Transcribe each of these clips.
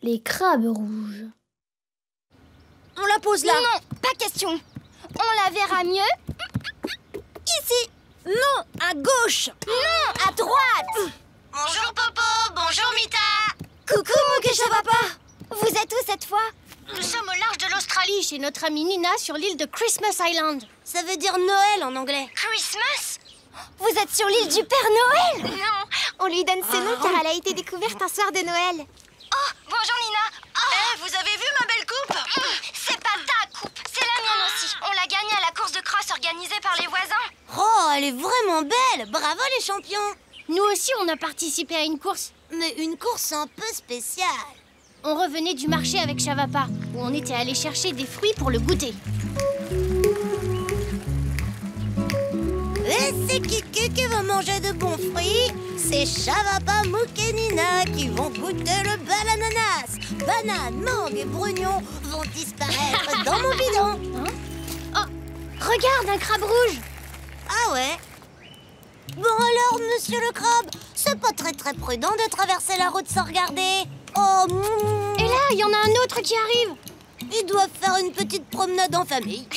Les crabes rouges. On la pose là. Non, pas question. On la verra mieux Ici. Non, à gauche. Non, à droite. Bonjour Popo, bonjour Mita. Coucou mon Keshavapa. Vous êtes où cette fois? Nous sommes au large de l'Australie, Chez notre amie Nina sur l'île de Christmas Island. Ça veut dire Noël en anglais. Christmas. Vous êtes sur l'île du Père Noël? Non. On lui donne ce nom car elle a été découverte un soir de Noël. Oh, bonjour Nina. Vous avez vu ma belle coupe? C'est pas ta coupe, c'est la mienne aussi. On l'a gagnée à la course de crosse organisée par les voisins. Oh, elle est vraiment belle. Bravo les champions. Nous aussi on a participé à une course. Mais une course un peu spéciale. On revenait du marché avec Shavapa, où on était allé chercher des fruits pour le goûter. Et c'est Kiki qui va manger de bons fruits. C'est Shavapa, Mouk et Nina qui vont goûter le bel ananas. Banane, mangue et brugnon vont disparaître dans mon bidon. Oh, regarde un crabe rouge. Ah ouais? Bon alors, monsieur le crabe, c'est pas très prudent de traverser la route sans regarder. Oh, Et là, il y en a un autre qui arrive. ils doivent faire une petite promenade en famille.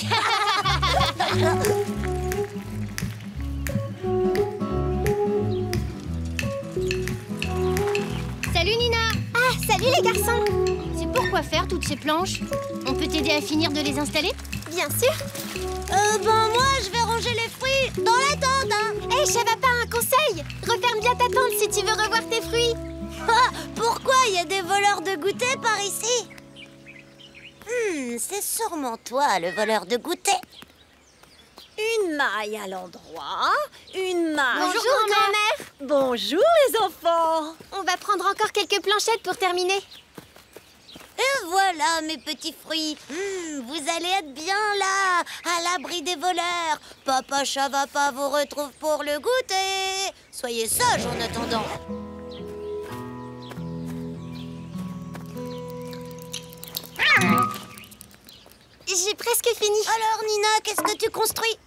Salut Nina. Ah, salut les garçons. C'est pour quoi faire toutes ces planches? On peut t'aider à finir de les installer? Bien sûr. Ben moi, je vais ranger les fruits dans la tente, hein. Hé, Shavapa, un conseil. Referme bien ta tente si tu veux revoir tes fruits. Ah, pourquoi il y a des voleurs de goûter par ici? C'est sûrement toi, le voleur de goûter. Une maille à l'endroit, une maille... Bonjour, grand-mère. Bonjour les enfants. On va prendre encore quelques planchettes pour terminer. Et voilà mes petits fruits. Vous allez être bien là, à l'abri des voleurs. Papa Shavapa vous retrouve pour le goûter. Soyez sages en attendant. J'ai presque fini. Alors Nina, qu'est-ce que tu construis?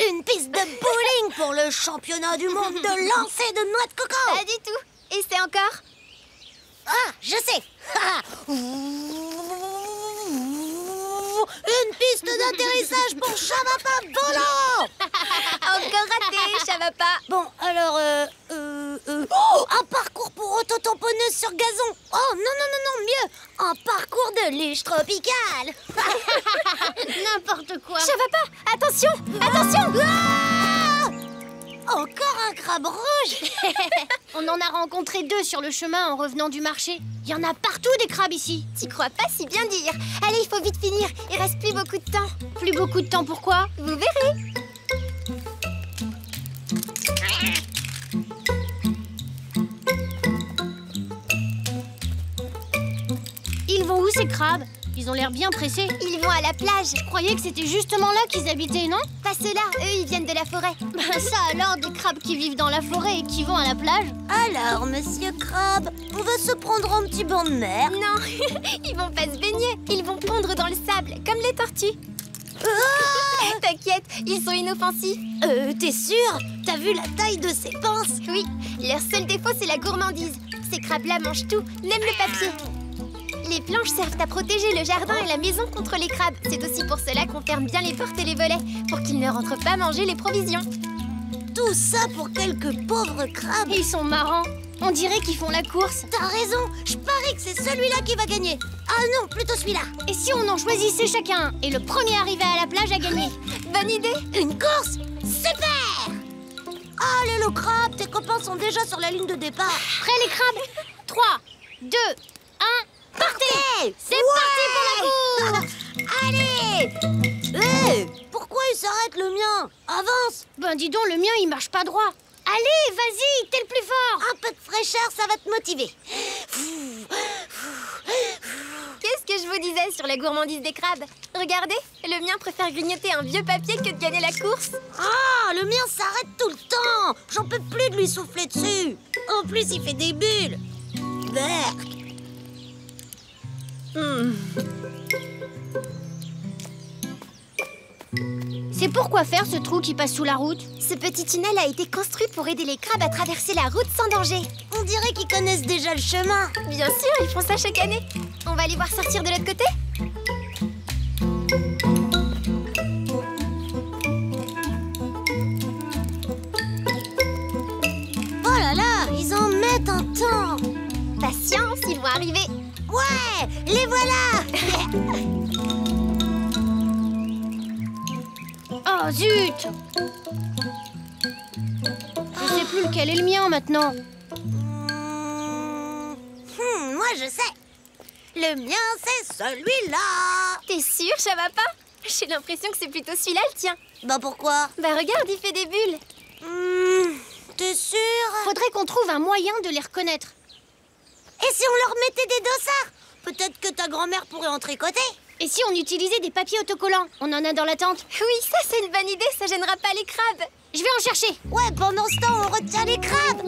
Une piste de bowling pour le championnat du monde de lancer de noix de coco. Pas du tout. Et c'est encore? Ah, je sais. Une piste d'atterrissage pour Shavapa volant. Encore raté, Shavapa. Bon, alors, oh, un parcours pour auto-tamponneuse sur gazon. Oh, non, mieux. Un parcours de luge tropicale. N'importe quoi. Shavapa, attention, attention. Ah, encore un crabe rouge. On en a rencontré 2 sur le chemin en revenant du marché. Il y en a partout des crabes ici. Tu crois pas si bien dire. Allez, il faut vite finir. Il reste plus beaucoup de temps. Plus beaucoup de temps, pourquoi? Vous verrez. Ils vont où ces crabes? Ils ont l'air bien pressés. Ils vont à la plage. Je croyais que c'était justement là qu'ils habitaient, non? Pas ceux-là, eux ils viennent de la forêt. Ben ça alors, des crabes qui vivent dans la forêt et qui vont à la plage? Alors, monsieur Crabe, on va se prendre un petit banc de mer. Non, ils vont pas se baigner. Ils vont pondre dans le sable, comme les tortues. Ah, T'inquiète, ils sont inoffensifs. t'es sûr? T'as vu la taille de ses pinces? Oui, leur seul défaut c'est la gourmandise. Ces crabes-là mangent tout, même le papier. Les planches servent à protéger le jardin et la maison contre les crabes. C'est aussi pour cela qu'on ferme bien les portes et les volets, pour qu'ils ne rentrent pas manger les provisions. Tout ça pour quelques pauvres crabes. Ils sont marrants. On dirait qu'ils font la course. T'as raison, je parie que c'est celui-là qui va gagner. Ah non, plutôt celui-là. Et si on en choisissait chacun un, et le premier arrivé à la plage a gagné? Bonne idée. Une course? Super! Allez le crabe, tes copains sont déjà sur la ligne de départ. Prêts les crabes? 3, 2, 1, partez! C'est Ouais! parti pour la course! Allez! Hé! Pourquoi il s'arrête le mien? Avance! Ben dis donc, le mien il marche pas droit. Allez, vas-y, t'es le plus fort. Un peu de fraîcheur, ça va te motiver. Qu'est-ce que je vous disais sur la gourmandise des crabes? Regardez, le mien préfère grignoter un vieux papier que de gagner la course. Ah, le mien s'arrête tout le temps. J'en peux plus de lui souffler dessus. En plus, il fait des bulles. Berk. C'est pourquoi faire ce trou qui passe sous la route? Ce petit tunnel a été construit pour aider les crabes à traverser la route sans danger. On dirait qu'ils connaissent déjà le chemin. Bien sûr, ils font ça chaque année. On va les voir sortir de l'autre côté? Oh là là, ils en mettent un temps. Patience, ils vont arriver. Ouais, les voilà. Oh zut! Je sais plus lequel est le mien maintenant. Moi je sais. Le mien c'est celui-là. T'es sûre, ça va pas? J'ai l'impression que c'est plutôt celui-là le tien. Bah pourquoi? Bah regarde, il fait des bulles. T'es sûre? Faudrait qu'on trouve un moyen de les reconnaître. Et si on leur mettait des dossards? Peut-être que ta grand-mère pourrait en tricoter. Et si on utilisait des papiers autocollants? On en a dans la tente. Oui, ça c'est une bonne idée, ça gênera pas les crabes. Je vais en chercher. Ouais, pendant ce temps, on retient les crabes.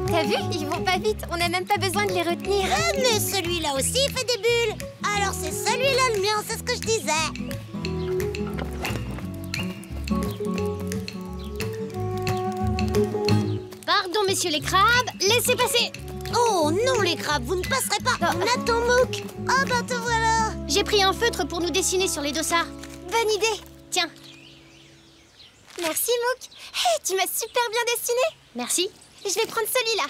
T'as vu? Ils vont pas vite, on n'a même pas besoin de les retenir. Mais celui-là aussi fait des bulles. Alors c'est celui-là le mien, c'est ce que je disais. Pardon, messieurs les crabes, laissez passer. Oh non les crabes, vous ne passerez pas. On attend Mouk. Ah bah te voilà. J'ai pris un feutre pour nous dessiner sur les dossards. Bonne idée. Tiens. Merci, Mouk. Hey, tu m'as super bien dessiné. Merci. Je vais prendre celui-là.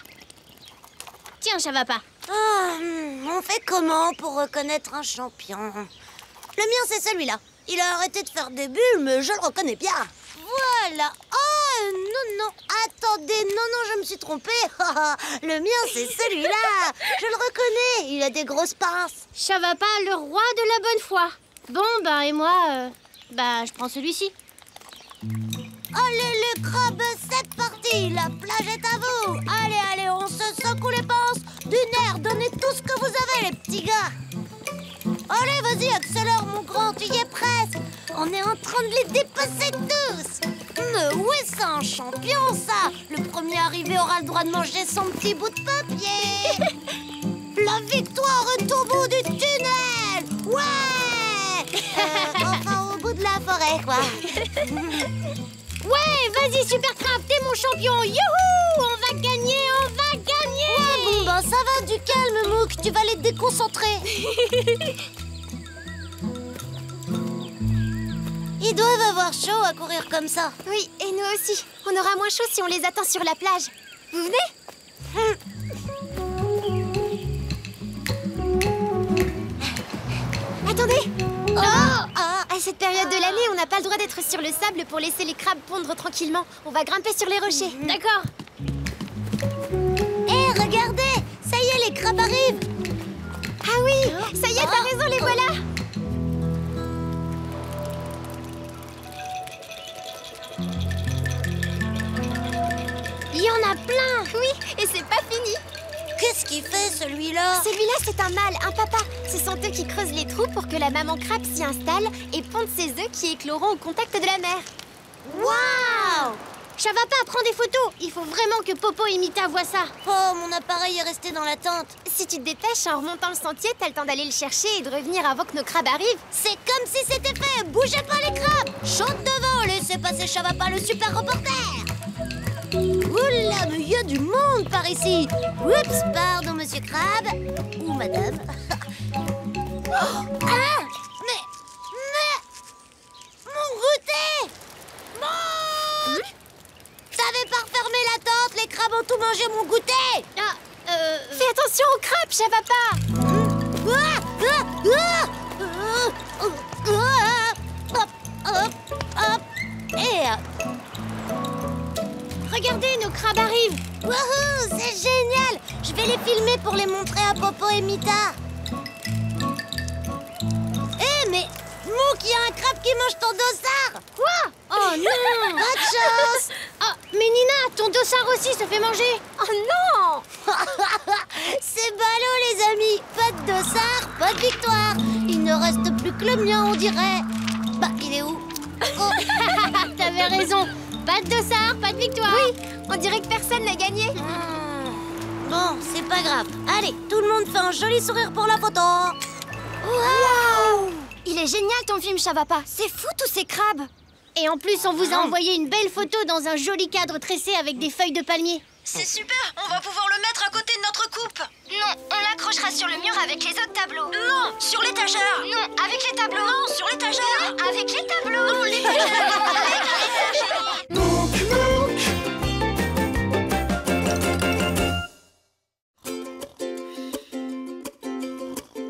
Tiens, ça va pas. On fait comment pour reconnaître un champion? Le mien c'est celui-là. Il a arrêté de faire des bulles, mais je le reconnais bien. Voilà. Oh non, attendez, non, je me suis trompée. Le mien c'est celui-là. Je le reconnais, il a des grosses pinces. Ça va pas, le roi de la bonne foi. Bon, bah et moi, je prends celui-ci. Allez les crabes, c'est parti. La plage est à vous. Allez, on se secoue les pinces. Du nerf, donnez tout ce que vous avez les petits gars. Allez, vas-y, accélère mon grand, tu y es presque. On est en train de les dépasser tous. Mais oui, c'est un champion, ça. Le premier arrivé aura le droit de manger son petit bout de papier. La victoire est au bout du tunnel. Ouais. Enfin, au bout de la forêt, quoi. Ouais, vas-y, Super Crabe, t'es mon champion. Youhou, on va gagner. Ouais, bon, bah ça va, du calme, Mouk. Tu vas les déconcentrer. Ils doivent avoir chaud à courir comme ça. Oui, et nous aussi. On aura moins chaud si on les attend sur la plage. Vous venez? Attendez. À cette période de l'année, on n'a pas le droit d'être sur le sable pour laisser les crabes pondre tranquillement. On va grimper sur les rochers. D'accord. Hé, regardez. Ça y est, les crabes arrivent. Ah oui, ça y est, t'as raison, les voilà. Il y en a plein. Oui, et c'est pas fini. Qu'est-ce qu'il fait, celui-là? Celui-là, c'est un mâle, un papa. Ce sont eux qui creusent les trous pour que la maman crabe s'y installe et pondent ses œufs qui écloront au contact de la mer. Waouh! Ça va pas, prends des photos. Il faut vraiment que Popo et Mita voient ça. Oh, mon appareil est resté dans la tente. Si tu te dépêches en remontant le sentier, t'as le temps d'aller le chercher et de revenir avant que nos crabes arrivent. C'est comme si c'était fait. Bougez pas, les crabes. Chante devant, laissez passer Chavapa, le super reporter. Oula, mais il y a du monde par ici. Oups, pardon, monsieur Crabe. Ou madame. Oh, mais... Mon goûter. T'avais pas refermé la tente, les crabes ont tout mangé mon goûter. Fais attention aux crabes, Chavapa. Et... Regardez, nos crabes arrivent. Wouhou, c'est génial. Je vais les filmer pour les montrer à Popo et Mita. Mais... Mouk, il y a un crabe qui mange ton dossard. Quoi? Oh non. Pas de chance. Oh, mais Nina, ton dossard aussi se fait manger. Oh non. C'est ballot, les amis. Pas de dossard, pas de victoire. Il ne reste plus que le mien, on dirait. Bah, il est où? Oh. T'avais raison. Pas de dossard, pas de victoire. Oui, on dirait que personne n'a gagné. Bon, c'est pas grave. Allez, tout le monde fait un joli sourire pour la photo. Waouh! Il est génial ton film, Chavapa. C'est fou tous ces crabes. Et en plus, on vous a envoyé une belle photo dans un joli cadre tressé avec des feuilles de palmier. C'est super, on va pouvoir le mettre à côté de notre coupe. Non, on l'accrochera sur le mur avec les autres tableaux. Non, sur l'étagère. Non, avec les tableaux. Non, sur l'étagère. Non, avec les tableaux. Non, l'étagère. Avec l'étagère.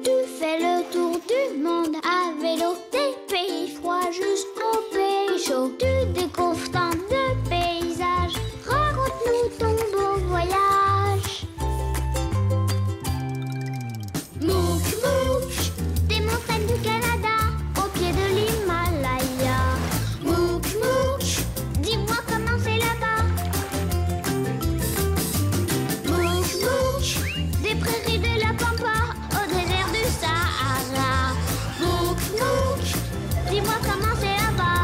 Tu fais le tour du monde à vélo, des pays froids jusqu'aux pays chauds. Tu découvres tant de paysages, raconte-nous ton beau voyage. Mouk Mouk, des montagnes du Canada, au pied de l'Himalaya. Mouk Mouk, dis-moi comment c'est là-bas. Mouk Mouk, des prairies de la Pampa au désert du Sahara. Mouk Mouk, dis-moi comment c'est là-bas.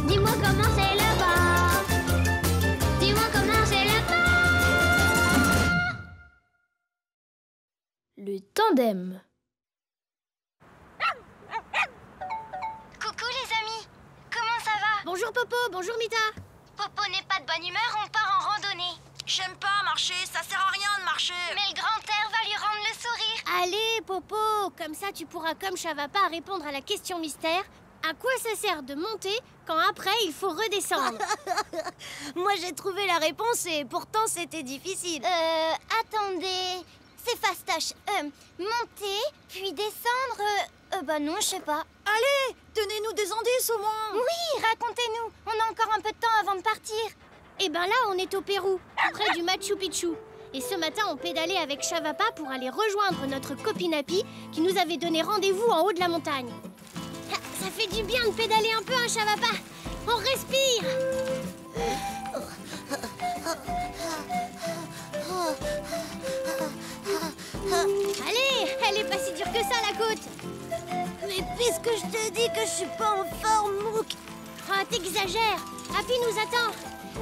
Dis-moi comment c'est là-bas. Dis-moi comment c'est là-bas. Le tandem. Coucou les amis, comment ça va? Bonjour Popo, bonjour Mita. Popo n'est pas de bonne humeur, on part en randonnée. J'aime pas marcher, ça sert à rien de marcher. Mais le grand air va lui rendre le sourire. Allez Popo, comme ça tu pourras comme Chavapa répondre à la question mystère. À quoi ça sert de monter quand après il faut redescendre? Moi, j'ai trouvé la réponse et pourtant, c'était difficile. Attendez, c'est fastoche. Monter, puis descendre, bah non, je sais pas. Allez, donnez-nous des indices au moins. Oui, racontez-nous, on a encore un peu de temps avant de partir. Eh ben là, on est au Pérou, près du Machu Picchu. Et ce matin, on pédalait avec Chavapa pour aller rejoindre notre copine Happy qui nous avait donné rendez-vous en haut de la montagne. Ah, ça fait du bien de pédaler un peu, hein, Chavapa. On respire. Allez, elle est pas si dure que ça, la côte. Mais puisque je te dis que je suis pas en forme, Mouk. Ah, t'exagères. Happy nous attend.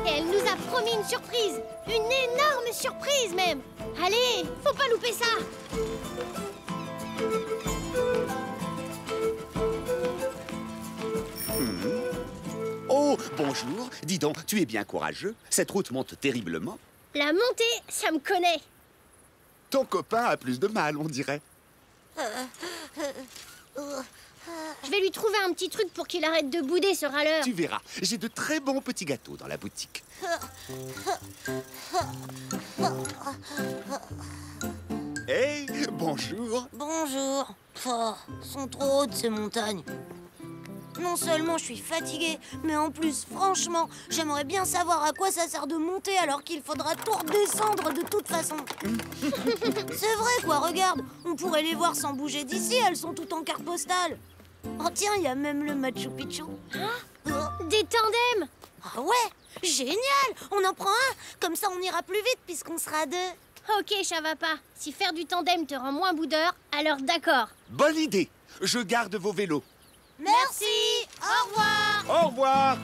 Et elle nous a promis une surprise. Une énorme surprise, même. Allez, faut pas louper ça. Oh, bonjour. Dis donc, tu es bien courageux. Cette route monte terriblement. La montée, ça me connaît. Ton copain a plus de mal, on dirait. Je vais lui trouver un petit truc pour qu'il arrête de bouder, ce râleur. Tu verras, j'ai de très bons petits gâteaux dans la boutique. Hey, bonjour. Bonjour. Oh, sont trop hautes ces montagnes. Non seulement je suis fatiguée, mais en plus, franchement, j'aimerais bien savoir à quoi ça sert de monter alors qu'il faudra tout redescendre de toute façon. C'est vrai quoi, regarde, on pourrait les voir sans bouger d'ici, elles sont toutes en carte postale. Oh tiens, il y a même le Machu Picchu. Des tandems. Ah ouais, génial. On en prend un, comme ça on ira plus vite puisqu'on sera deux. Ok, Chavapa, si faire du tandem te rend moins boudeur, alors d'accord. Bonne idée. Je garde vos vélos. Merci, au revoir. Au revoir.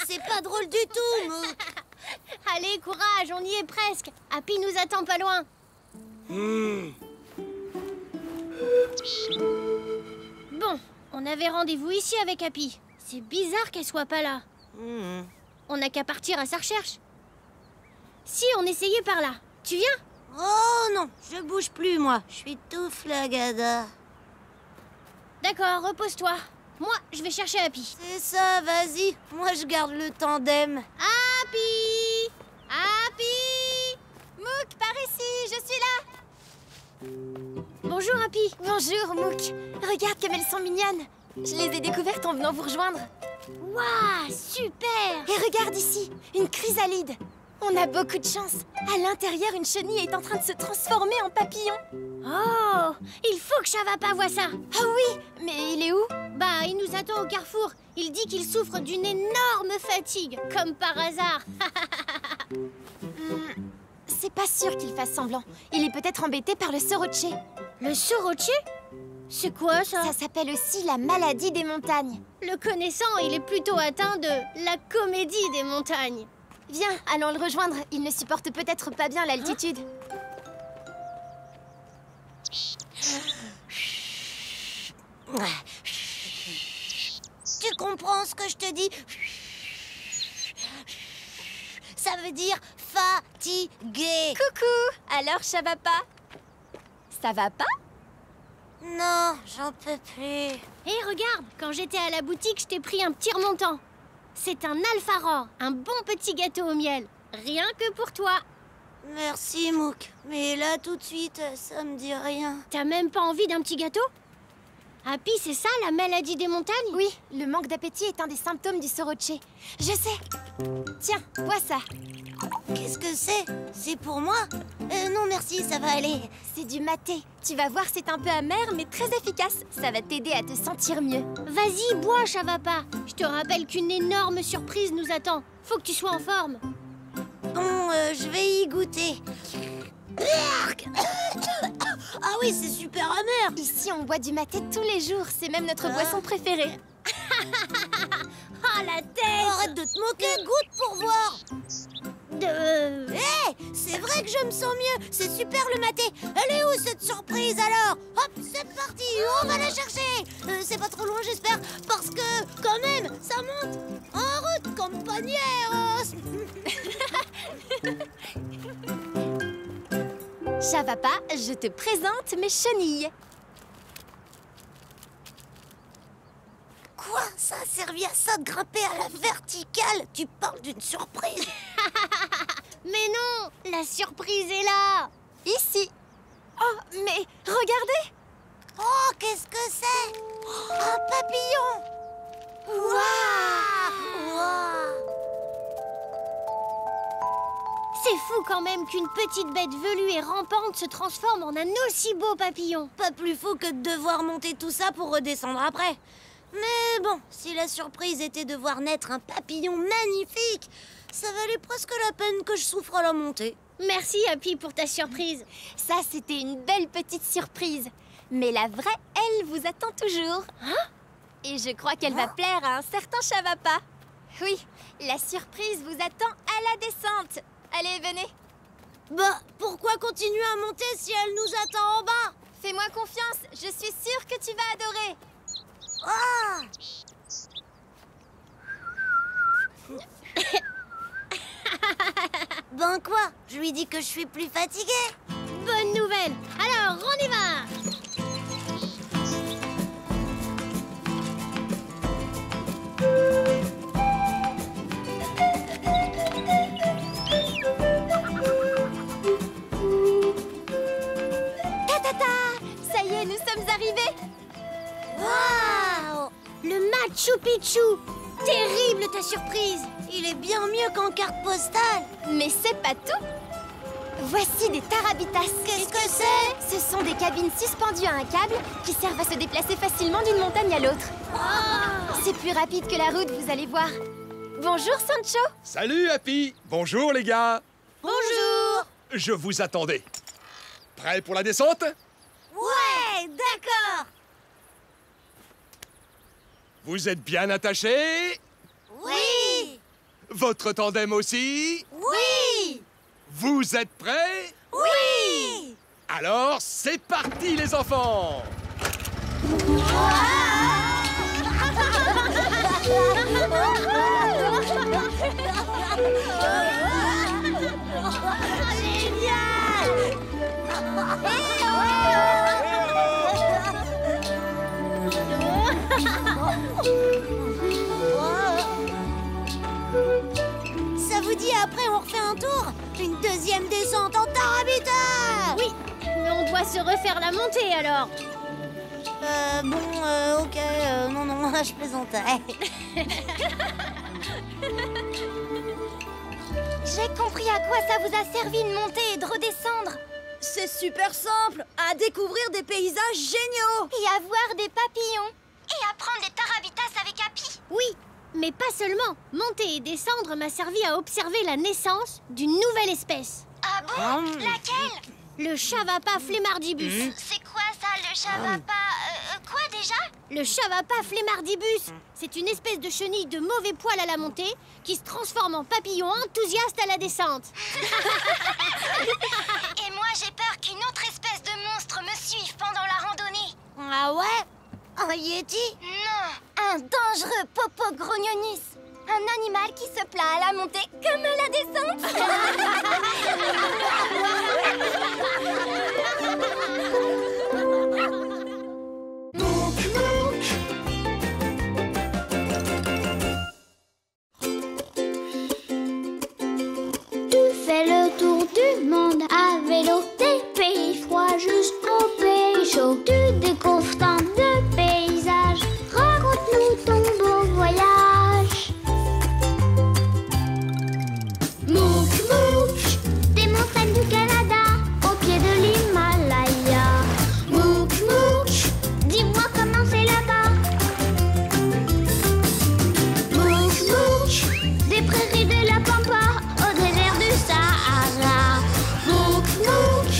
C'est pas drôle du tout, Mouk. Allez, courage, on y est presque. Happy nous attend pas loin. Bon, on avait rendez-vous ici avec Happy. C'est bizarre qu'elle soit pas là. On n'a qu'à partir à sa recherche. Si, on essayait par là. Tu viens? Oh non, je bouge plus, moi. Je suis tout flagada. D'accord, repose-toi. Moi, je vais chercher Happy. C'est ça, vas-y. Moi, je garde le tandem. Happy! Happy! Mouk, par ici, je suis là. Bonjour, Happy. Bonjour, Mouk. Regarde comme elles sont mignonnes. Je les ai découvertes en venant vous rejoindre. Waouh, super! Et regarde ici, une chrysalide. On a beaucoup de chance. À l'intérieur, une chenille est en train de se transformer en papillon. Oh, il faut que Chavapa voie ça. Ah oui, mais il est où? Bah, il nous attend au carrefour. Il dit qu'il souffre d'une énorme fatigue, comme par hasard. C'est pas sûr qu'il fasse semblant. Il est peut-être embêté par le soroche. Le soroche? C'est quoi ça? Ça s'appelle aussi la maladie des montagnes. Le connaissant, il est plutôt atteint de la comédie des montagnes. Viens, allons le rejoindre. Il ne supporte peut-être pas bien l'altitude. Tu comprends ce que je te dis? Ça veut dire fatigué. Coucou. Alors, Chavapa? Ça va pas? Non, j'en peux plus. Hé, regarde, quand j'étais à la boutique, je t'ai pris un petit remontant. C'est un alfaror, un bon petit gâteau au miel. Rien que pour toi. Merci, Mouk. Mais là, tout de suite, ça me dit rien. T'as même pas envie d'un petit gâteau? Happy, c'est ça, la maladie des montagnes? Oui, le manque d'appétit est un des symptômes du soroche. Je sais. Tiens, vois ça. Qu'est-ce que c'est? C'est pour moi? Non, merci, ça va aller. C'est du maté. Tu vas voir, c'est un peu amer, mais très efficace. Ça va t'aider à te sentir mieux. Vas-y, bois, Chavapa. Je te rappelle qu'une énorme surprise nous attend. Faut que tu sois en forme. Bon, je vais y goûter. Ah oui, c'est super amer. Ici, on boit du maté tous les jours. C'est même notre boisson préférée. Oh, la tête! Arrête de te moquer, goûte pour voir. Hé, c'est vrai que je me sens mieux. C'est super le maté. Elle est où cette surprise alors? Hop, c'est parti, on va la chercher. C'est pas trop loin, j'espère, parce que quand même, ça monte. En route, compañeros. Chavapa, je te présente mes chenilles. Quoi? Ça a servi à ça de grimper à la verticale? Tu parles d'une surprise? Mais non, la surprise est là. Ici. Oh, mais regardez. Oh, qu'est-ce que c'est? Oh, un papillon. Waouh! C'est fou quand même qu'une petite bête velue et rampante se transforme en un aussi beau papillon. Pas plus fou que de devoir monter tout ça pour redescendre après. Mais bon, si la surprise était de voir naître un papillon magnifique, ça valait presque la peine que je souffre à la montée. Merci, Happy, pour ta surprise. Ça, c'était une belle petite surprise. Mais la vraie, elle, vous attend toujours. Hein? Et je crois qu'elle va plaire à un certain Chavapa. Oui, la surprise vous attend à la descente. Allez, venez. Bah, pourquoi continuer à monter si elle nous attend en bas? Fais-moi confiance, je suis sûre que tu vas adorer. Ah! Ben quoi? Je lui dis que je suis plus fatiguée. Bonne nouvelle. Alors, on y va. Ça y est, nous sommes arrivés. Waouh! Le Machu Picchu. Terrible ta surprise. Il est bien mieux qu'en carte postale. Mais c'est pas tout. Voici des tarabitas. Qu'est-ce que c'est? Ce sont des cabines suspendues à un câble qui servent à se déplacer facilement d'une montagne à l'autre. C'est plus rapide que la route, vous allez voir. Bonjour, Sancho. Salut, Happy. Bonjour, les gars. Bonjour. Je vous attendais. Prêt pour la descente? Ouais, d'accord. Vous êtes bien attachés? Oui. Votre tandem aussi? Oui. Vous êtes prêts? Oui. Alors, c'est parti les enfants! Ça vous dit après on refait un tour? Une deuxième descente en Tarabita! Oui, mais on doit se refaire la montée alors. Ok, non, je plaisantais. J'ai compris à quoi ça vous a servi de monter et de redescendre. C'est super simple, à découvrir des paysages géniaux. Et à voir des papillons. Et à prendre des tarabitas avec Happy. Oui, mais pas seulement. Monter et descendre m'a servi à observer la naissance d'une nouvelle espèce. Ah bon? Laquelle? Le Chavapa flemmardibus. C'est quoi ça, le chavapa? Quoi déjà? Le Chavapa flemmardibus, c'est une espèce de chenille de mauvais poil à la montée qui se transforme en papillon enthousiaste à la descente. Et moi, j'ai peur qu'une autre espèce de monstre me suive pendant la randonnée. Ah ouais? Un yéti? Non, un dangereux popo grognonis. Un animal qui se plaint à la montée comme à la descente. Tu fais le tour du monde à vélo, des pays froids jusqu'aux pays chauds. Tu découvres tant de paysages, raconte-nous ton beau voyage. Mouk Mouk, des montagnes du Canada, au pied de l'Himalaya. Mouk Mouk, dis-moi comment c'est là-bas. Mouk Mouk, des prairies de la Pampa au désert du Sahara. Mouk Mouk,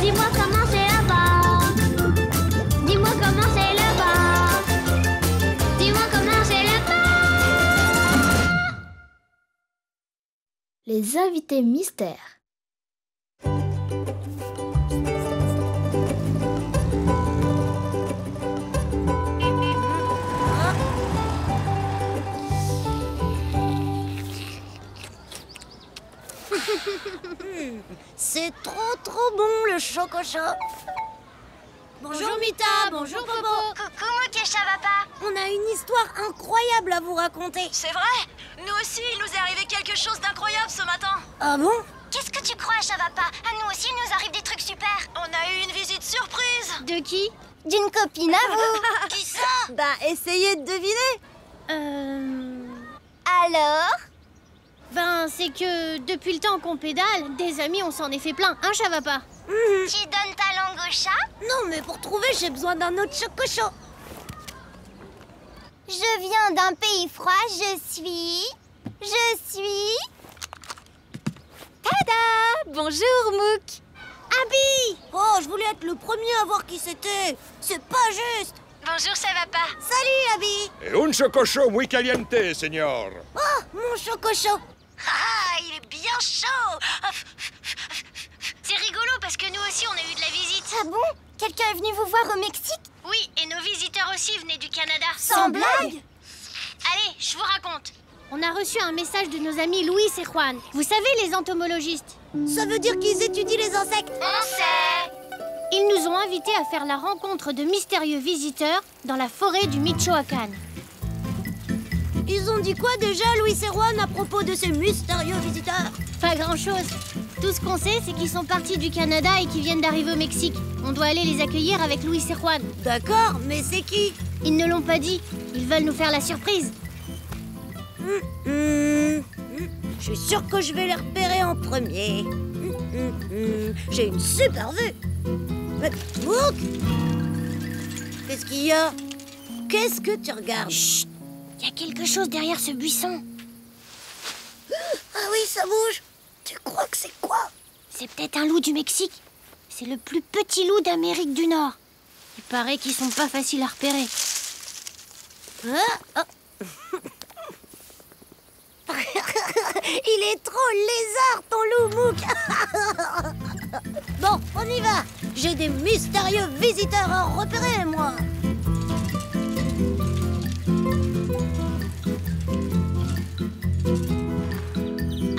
dis-moi comment c'est là-bas. Dis-moi comment c'est là-bas. Dis-moi comment c'est là-bas. Les invités mystères. C'est trop bon le chococho. Bonjour Mita, bonjour Bobo. Coucou, Mouk et Chavapa. On a une histoire incroyable à vous raconter. C'est vrai? Nous aussi, il nous est arrivé quelque chose d'incroyable ce matin. Ah bon? Qu'est-ce que tu crois, Chavapa? À nous aussi, il nous arrive des trucs super. On a eu une visite surprise. De qui? D'une copine à vous. Qui ça? Bah, essayez de deviner. Alors? Ben, c'est que depuis le temps qu'on pédale, des amis, on s'en est fait plein, hein, Chavapa? Tu donnes ta langue au chat? Non, mais pour trouver, j'ai besoin d'un autre chococho. Je viens d'un pays froid, je suis... Tada! Bonjour, Mouk. Abby! Oh, je voulais être le premier à voir qui c'était. C'est pas juste. Bonjour, Chavapa. Salut, Abby. Et un chococho muy caliente, señor. Oh, mon chococho. Ah, il est bien chaud. C'est rigolo parce que nous aussi, on a eu de la visite. Ah bon? Quelqu'un est venu vous voir au Mexique? Oui, et nos visiteurs aussi venaient du Canada. Sans blague? Allez, je vous raconte. On a reçu un message de nos amis Luis et Juan. Vous savez, les entomologistes. Ça veut dire qu'ils étudient les insectes. On sait. Ils nous ont invités à faire la rencontre de mystérieux visiteurs dans la forêt du Michoacán. Ils ont dit quoi déjà, Luis et Juan, à propos de ces mystérieux visiteurs? Pas grand-chose. Tout ce qu'on sait, c'est qu'ils sont partis du Canada et qu'ils viennent d'arriver au Mexique. On doit aller les accueillir avec Luis et Juan. D'accord, mais c'est qui? Ils ne l'ont pas dit. Ils veulent nous faire la surprise. Je suis sûre que je vais les repérer en premier. J'ai une super vue. Mouk! Qu'est-ce qu'il y a? Qu'est-ce que tu regardes? Chut! Il y a quelque chose derrière ce buisson. Ah oui, ça bouge. Tu crois que c'est quoi? C'est peut-être un loup du Mexique. C'est le plus petit loup d'Amérique du Nord. Il paraît qu'ils sont pas faciles à repérer. Il est trop lézard, ton loup, Mouk. Bon, on y va. J'ai des mystérieux visiteurs à repérer, moi.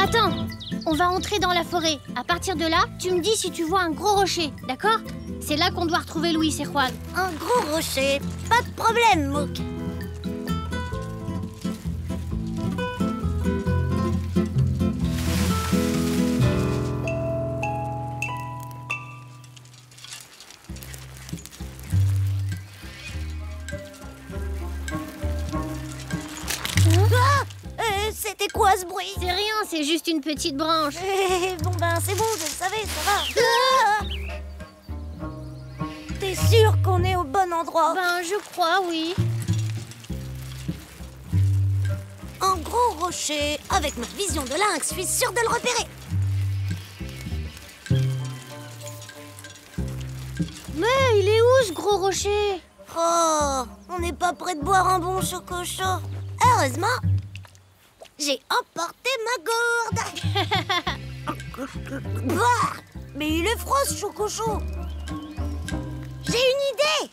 Attends, on va entrer dans la forêt. À partir de là, tu me dis si tu vois un gros rocher, d'accord? C'est là qu'on doit retrouver Louis et Juan. Un gros rocher, pas de problème, Mouk. C'était quoi ce bruit? C'est rien, c'est juste une petite branche. Bon ben c'est bon, je le savais, ça va. T'es sûr qu'on est au bon endroit? Ben, je crois, oui. Un gros rocher. Avec ma vision de lynx, je suis sûre de le repérer. Mais il est où ce gros rocher? Oh, on n'est pas près de boire un bon choco chaud. Heureusement, j'ai emporté ma gourde. Bah, mais il est froid ce choco chaud. J'ai une idée.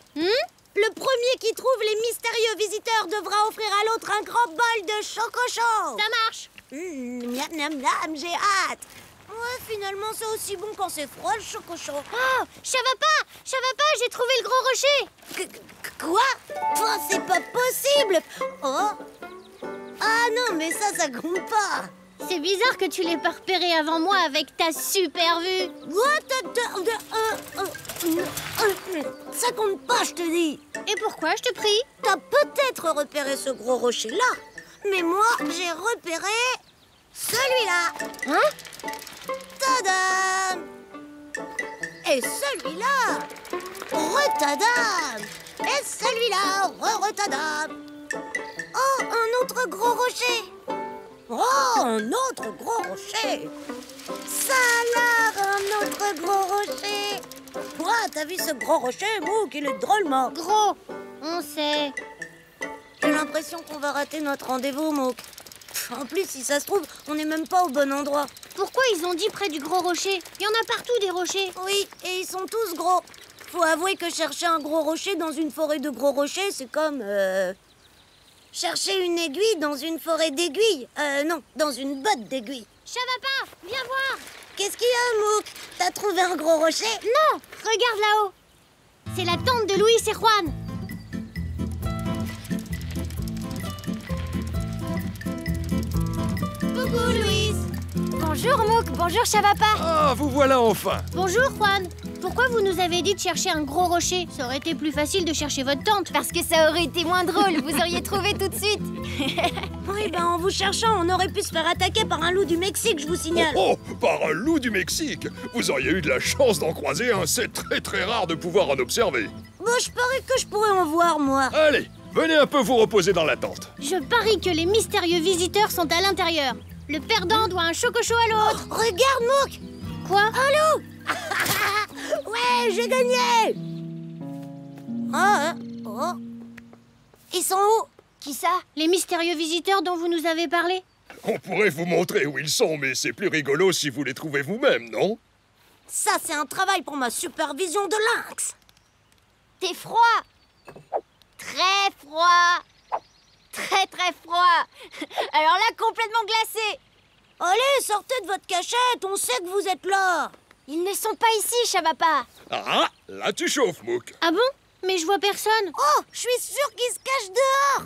Le premier qui trouve les mystérieux visiteurs devra offrir à l'autre un grand bol de choco chaud. Ça marche. Miam, miam, miam, j'ai hâte. Ouais, finalement, c'est aussi bon quand c'est froid, le choco chaud. Oh, Chavapa, j'ai trouvé le gros rocher. Quoi? Oh, c'est pas possible. Oh. Ah non, mais ça compte pas. C'est bizarre que tu l'aies pas repéré avant moi avec ta super vue. Ça compte pas, je te dis. Et pourquoi, je te prie? T'as peut-être repéré ce gros rocher-là, mais moi, j'ai repéré celui-là. Hein? Tadam! Et celui-là, retadam! Et celui-là, retadam! Oh, un autre gros rocher! Oh, un autre gros rocher! Ça a l'air, un autre gros rocher! Toi, t'as vu ce gros rocher, Mouk? Il est drôlement Gros, on sait. J'ai l'impression qu'on va rater notre rendez-vous, Mouk. En plus, si ça se trouve, on n'est même pas au bon endroit. Pourquoi ils ont dit près du gros rocher? Il y en a partout des rochers. Oui, et ils sont tous gros. Faut avouer que chercher un gros rocher dans une forêt de gros rochers, c'est comme... chercher une aiguille dans une forêt d'aiguilles. Non, dans une botte d'aiguilles. Chavapa, viens voir. Qu'est-ce qu'il y a, Mouk? T'as trouvé un gros rocher? Non, regarde là-haut. C'est la tente de Louis et Juan. Coucou, Louise. Bonjour Mouk, bonjour Chavapa. Ah, vous voilà enfin. Bonjour Juan. Pourquoi vous nous avez dit de chercher un gros rocher? Ça aurait été plus facile de chercher votre tente. Parce que ça aurait été moins drôle, vous auriez trouvé tout de suite. Oui, ben en vous cherchant, on aurait pu se faire attaquer par un loup du Mexique, je vous signale. Oh, par un loup du Mexique. Vous auriez eu de la chance d'en croiser un. C'est très très rare de pouvoir en observer. Bon, je parie que je pourrais en voir, moi. Allez, venez un peu vous reposer dans la tente. Je parie que les mystérieux visiteurs sont à l'intérieur. Le perdant doit un chococho à l'autre. Oh, regarde, Mouk. Quoi? Un loup. Ouais, j'ai gagné. Oh. Ils sont où? Qui ça? Les mystérieux visiteurs dont vous nous avez parlé? On pourrait vous montrer où ils sont, mais c'est plus rigolo si vous les trouvez vous-même, non? Ça, c'est un travail pour ma supervision de lynx. T'es froid. Très froid. Très très froid. Alors là, complètement glacé. Allez, sortez de votre cachette, on sait que vous êtes là. Ils ne sont pas ici, Chavapa. Ah, là tu chauffes, Mouk. Ah bon? Mais je vois personne. Oh, je suis sûre qu'ils se cachent dehors.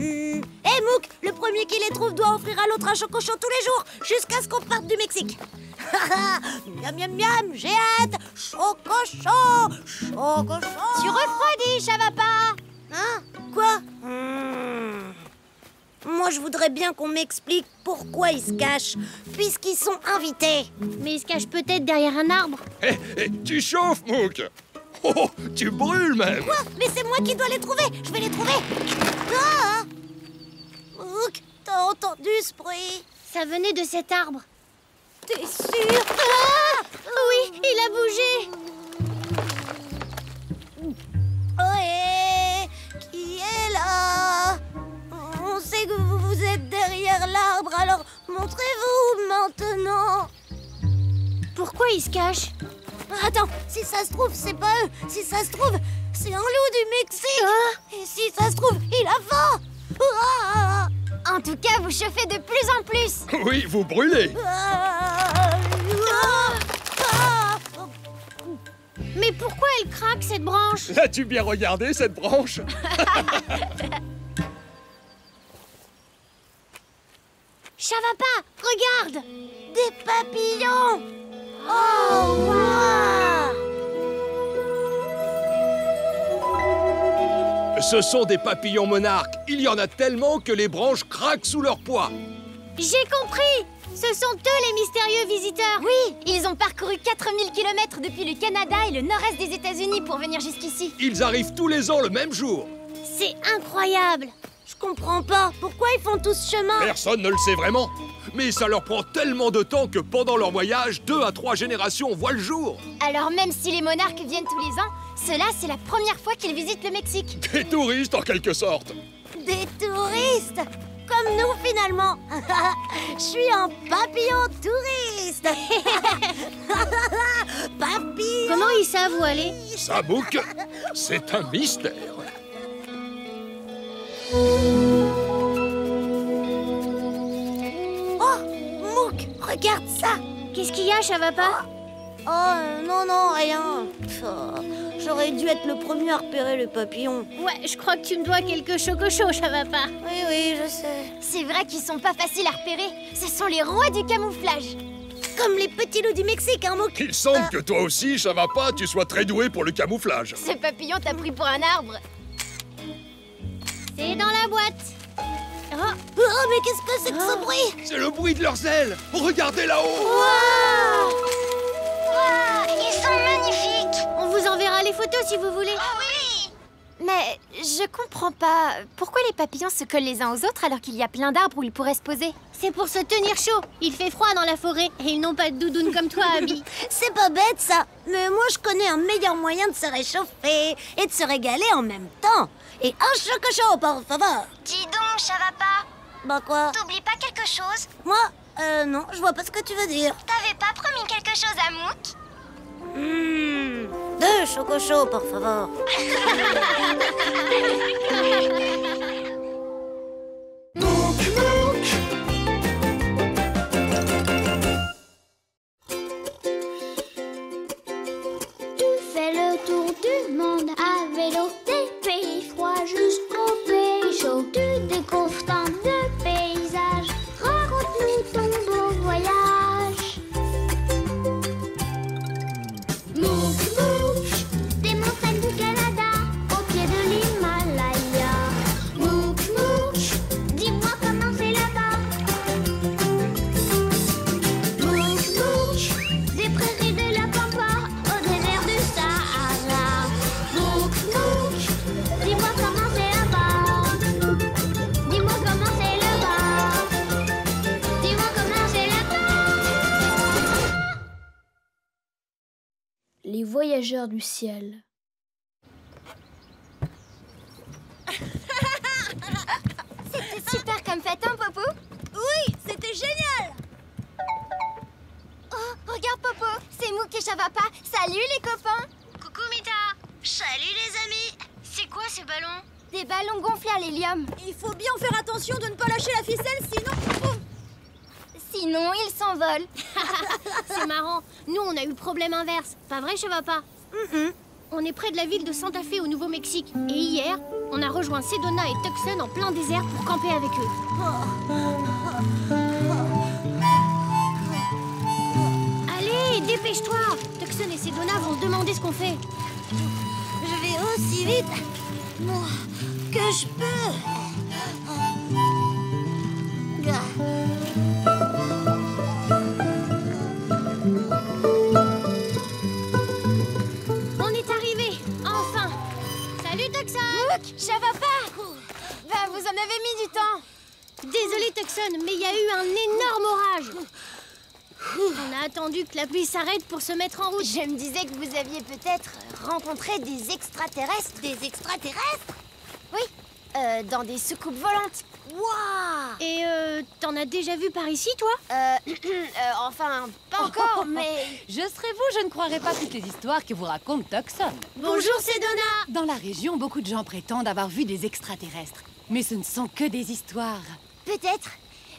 Hé, Mouk, le premier qui les trouve doit offrir à l'autre un chococho tous les jours, jusqu'à ce qu'on parte du Mexique. Miam, miam, miam, j'ai hâte. Chococho, chococho. Tu refroidis, Chavapa. Hein? Quoi? Moi, je voudrais bien qu'on m'explique pourquoi ils se cachent, puisqu'ils sont invités. Mais ils se cachent peut-être derrière un arbre. Tu chauffes, Mouk. Oh, tu brûles même. Quoi? Mais c'est moi qui dois les trouver. Je vais les trouver. Ah! Mouk, t'as entendu ce bruit? Ça venait de cet arbre. T'es sûr? Ah! Oui, il a bougé. Ohé! Qui est là? On sait que vous êtes derrière l'arbre, alors montrez-vous maintenant. pourquoi ils se cachent? Attends, si ça se trouve, c'est pas eux. Si ça se trouve, c'est un loup du Mexique. Et si ça se trouve, il a faim. En tout cas, vous chauffez de plus en plus. Oui, vous brûlez. Mais pourquoi elle craque, cette branche? L'as-tu bien regardé, cette branche? Chavapa, regarde! Des papillons. Oh, waouh! Ce sont des papillons monarques. Il y en a tellement que les branches craquent sous leur poids. J'ai compris! Ce sont eux les mystérieux visiteurs! Oui, ils ont parcouru 4000 km depuis le Canada et le nord-est des États-Unis pour venir jusqu'ici. Ils arrivent tous les ans le même jour. C'est incroyable! Je comprends pas. Pourquoi ils font tout ce chemin? Personne ne le sait vraiment. Mais ça leur prend tellement de temps que pendant leur voyage, 2 à 3 générations voient le jour. Alors même si les monarques viennent tous les ans, ceux-là, c'est la première fois qu'ils visitent le Mexique. Des touristes en quelque sorte. Des touristes. Comme nous, finalement. Je suis un papillon touriste. Papillon. Comment ils savent où aller? Samouk, c'est un mystère. Oh, Mouk, regarde ça. Qu'est-ce qu'il y a, Chavapa? Oh, non, rien. J'aurais dû être le premier à repérer le papillon. Ouais, je crois que tu me dois quelques chocochos, Chavapa. Oui, je sais. C'est vrai qu'ils sont pas faciles à repérer. Ce sont les rois du camouflage. Comme les petits loups du Mexique, hein, Mouk? Il semble que toi aussi, Chavapa, tu sois très doué pour le camouflage. Ce papillon t'a pris pour un arbre. C'est dans la boîte. Oh, mais qu'est-ce que c'est que ce bruit? C'est le bruit de leurs ailes. Regardez là-haut. Waouh, ils sont magnifiques. On vous enverra les photos si vous voulez. Oh oui. Mais je comprends pas. Pourquoi les papillons se collent les uns aux autres alors qu'il y a plein d'arbres où ils pourraient se poser? C'est pour se tenir chaud. Il fait froid dans la forêt et ils n'ont pas de doudoune comme toi, Abby. C'est pas bête, ça. Mais moi, je connais un meilleur moyen de se réchauffer et de se régaler en même temps. Et un chococho, por favor. Dis donc, Chavapa, Bah quoi? t'oublies pas quelque chose? Moi? Non, je vois pas ce que tu veux dire. T'avais pas promis quelque chose à Mouk? 2 chocochos, por favor. Tu fais le tour du monde à vélo, des pays froids jusqu'aux pays chauds. Tu découvres tant de paysages, raconte-nous ton beau voyage. Mouk, Mouk, des montagnes du Canada, au pied de l'Himalaya. Mouk, Mouk, dis-moi comment c'est là-bas. Mouk, Mouk, des prairies de la Pampa, au désert du Sahara. Mouk, Mouk, dis-moi comment c'est là-bas. Dis-moi comment c'est là-bas. Dis-moi comment c'est là-bas. Les voyageurs du ciel. C'était super comme fête, hein, Popo? Oui, c'était génial. Oh, regarde, Popo, c'est Mouk et Chavapa. Salut, les copains. Coucou, Mita. Salut, les amis. C'est quoi ces ballons? Des ballons gonflés à l'hélium. Il faut bien faire attention de ne pas lâcher la ficelle, sinon... Sinon, ils s'envolent. C'est marrant. Nous, on a eu le problème inverse. Pas vrai, Chavapa? On est près de la ville de Santa Fe au Nouveau-Mexique. Et hier, on a rejoint Sedona et Tucson en plein désert pour camper avec eux. Allez, dépêche-toi. Tucson et Sedona vont se demander ce qu'on fait. Je vais aussi vite que je peux. On est arrivé, enfin. Salut, Tucson. Mouk, Chavapa. Ben, vous en avez mis du temps. Désolé, Tucson, mais il y a eu un énorme orage. On a attendu que la pluie s'arrête pour se mettre en route. Je me disais que vous aviez peut-être rencontré des extraterrestres. Des extraterrestres? Oui, Dans des soucoupes volantes. Waouh! Et t'en as déjà vu par ici, toi? Enfin, pas encore, mais... Je serais vous, je ne croirais pas toutes les histoires que vous raconte Tuxon. Bonjour, c'est Donna! Dans la région, beaucoup de gens prétendent avoir vu des extraterrestres. Mais ce ne sont que des histoires. Peut-être.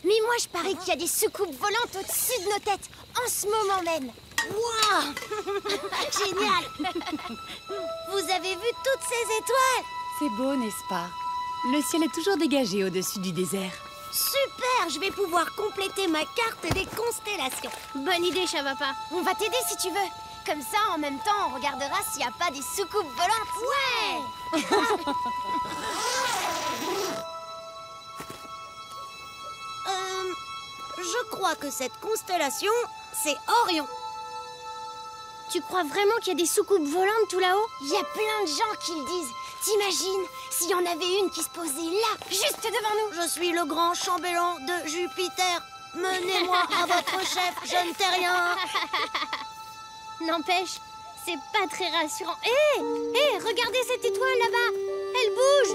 Mais moi, je parie qu'il y a des soucoupes volantes au-dessus de nos têtes, en ce moment même. Waouh! Génial! Vous avez vu toutes ces étoiles? C'est beau, n'est-ce pas? Le ciel est toujours dégagé au-dessus du désert. Super! Je vais pouvoir compléter ma carte des constellations. Bonne idée, Chavapa. On va t'aider si tu veux. Comme ça, en même temps, on regardera s'il n'y a pas des soucoupes volantes. Ouais! Je crois que cette constellation, c'est Orion. Tu crois vraiment qu'il y a des soucoupes volantes tout là-haut? Il y a plein de gens qui le disent. T'imagines s'il y en avait une qui se posait là, juste devant nous? Je suis le grand chambellan de Jupiter. Menez-moi à votre chef, je ne t'ai rien. N'empêche, c'est pas très rassurant. Hé! Regardez cette étoile là-bas! Elle bouge!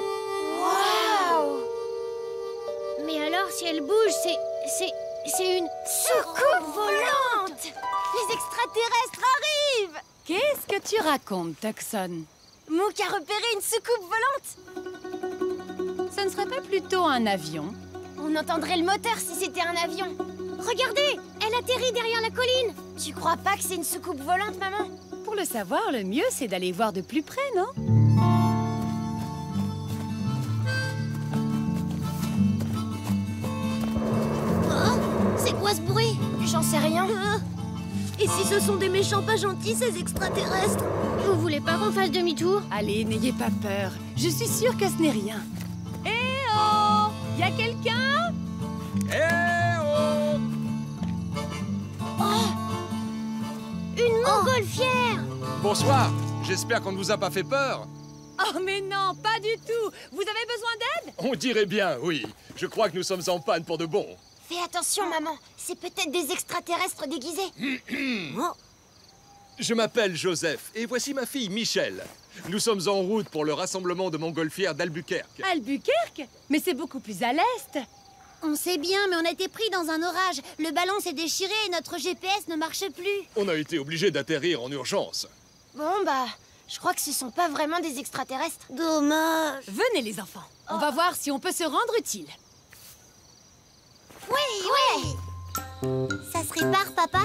Waouh! Mais alors, si elle bouge, c'est une soucoupe volante! Les extraterrestres arrivent! Qu'est-ce que tu racontes, Tuxon? Mook a repéré une soucoupe volante! Ce ne serait pas plutôt un avion? On entendrait le moteur si c'était un avion. Regardez! Elle atterrit derrière la colline! Tu crois pas que c'est une soucoupe volante, maman? Pour le savoir, le mieux, c'est d'aller voir de plus près, non? C'est quoi ce bruit? J'en sais rien. Et si ce sont des méchants pas gentils, ces extraterrestres? Vous voulez pas qu'on fasse demi-tour? Allez, n'ayez pas peur. Je suis sûre que ce n'est rien. Eh oh! Y a quelqu'un? Eh oh! Une montgolfière! Bonsoir. J'espère qu'on ne vous a pas fait peur. Oh mais non, pas du tout. Vous avez besoin d'aide? On dirait bien, oui. Je crois que nous sommes en panne pour de bon. Fais attention, maman. C'est peut-être des extraterrestres déguisés. Je m'appelle Joseph et voici ma fille Michel. Nous sommes en route pour le rassemblement de montgolfières d'Albuquerque. Albuquerque? Mais c'est beaucoup plus à l'est. On sait bien, mais on a été pris dans un orage. Le ballon s'est déchiré et notre GPS ne marche plus. On a été obligé d'atterrir en urgence. Bon, bah, je crois que ce sont pas vraiment des extraterrestres. Dommage. Venez les enfants, on va voir si on peut se rendre utile. Oui. Ça se répare, papa?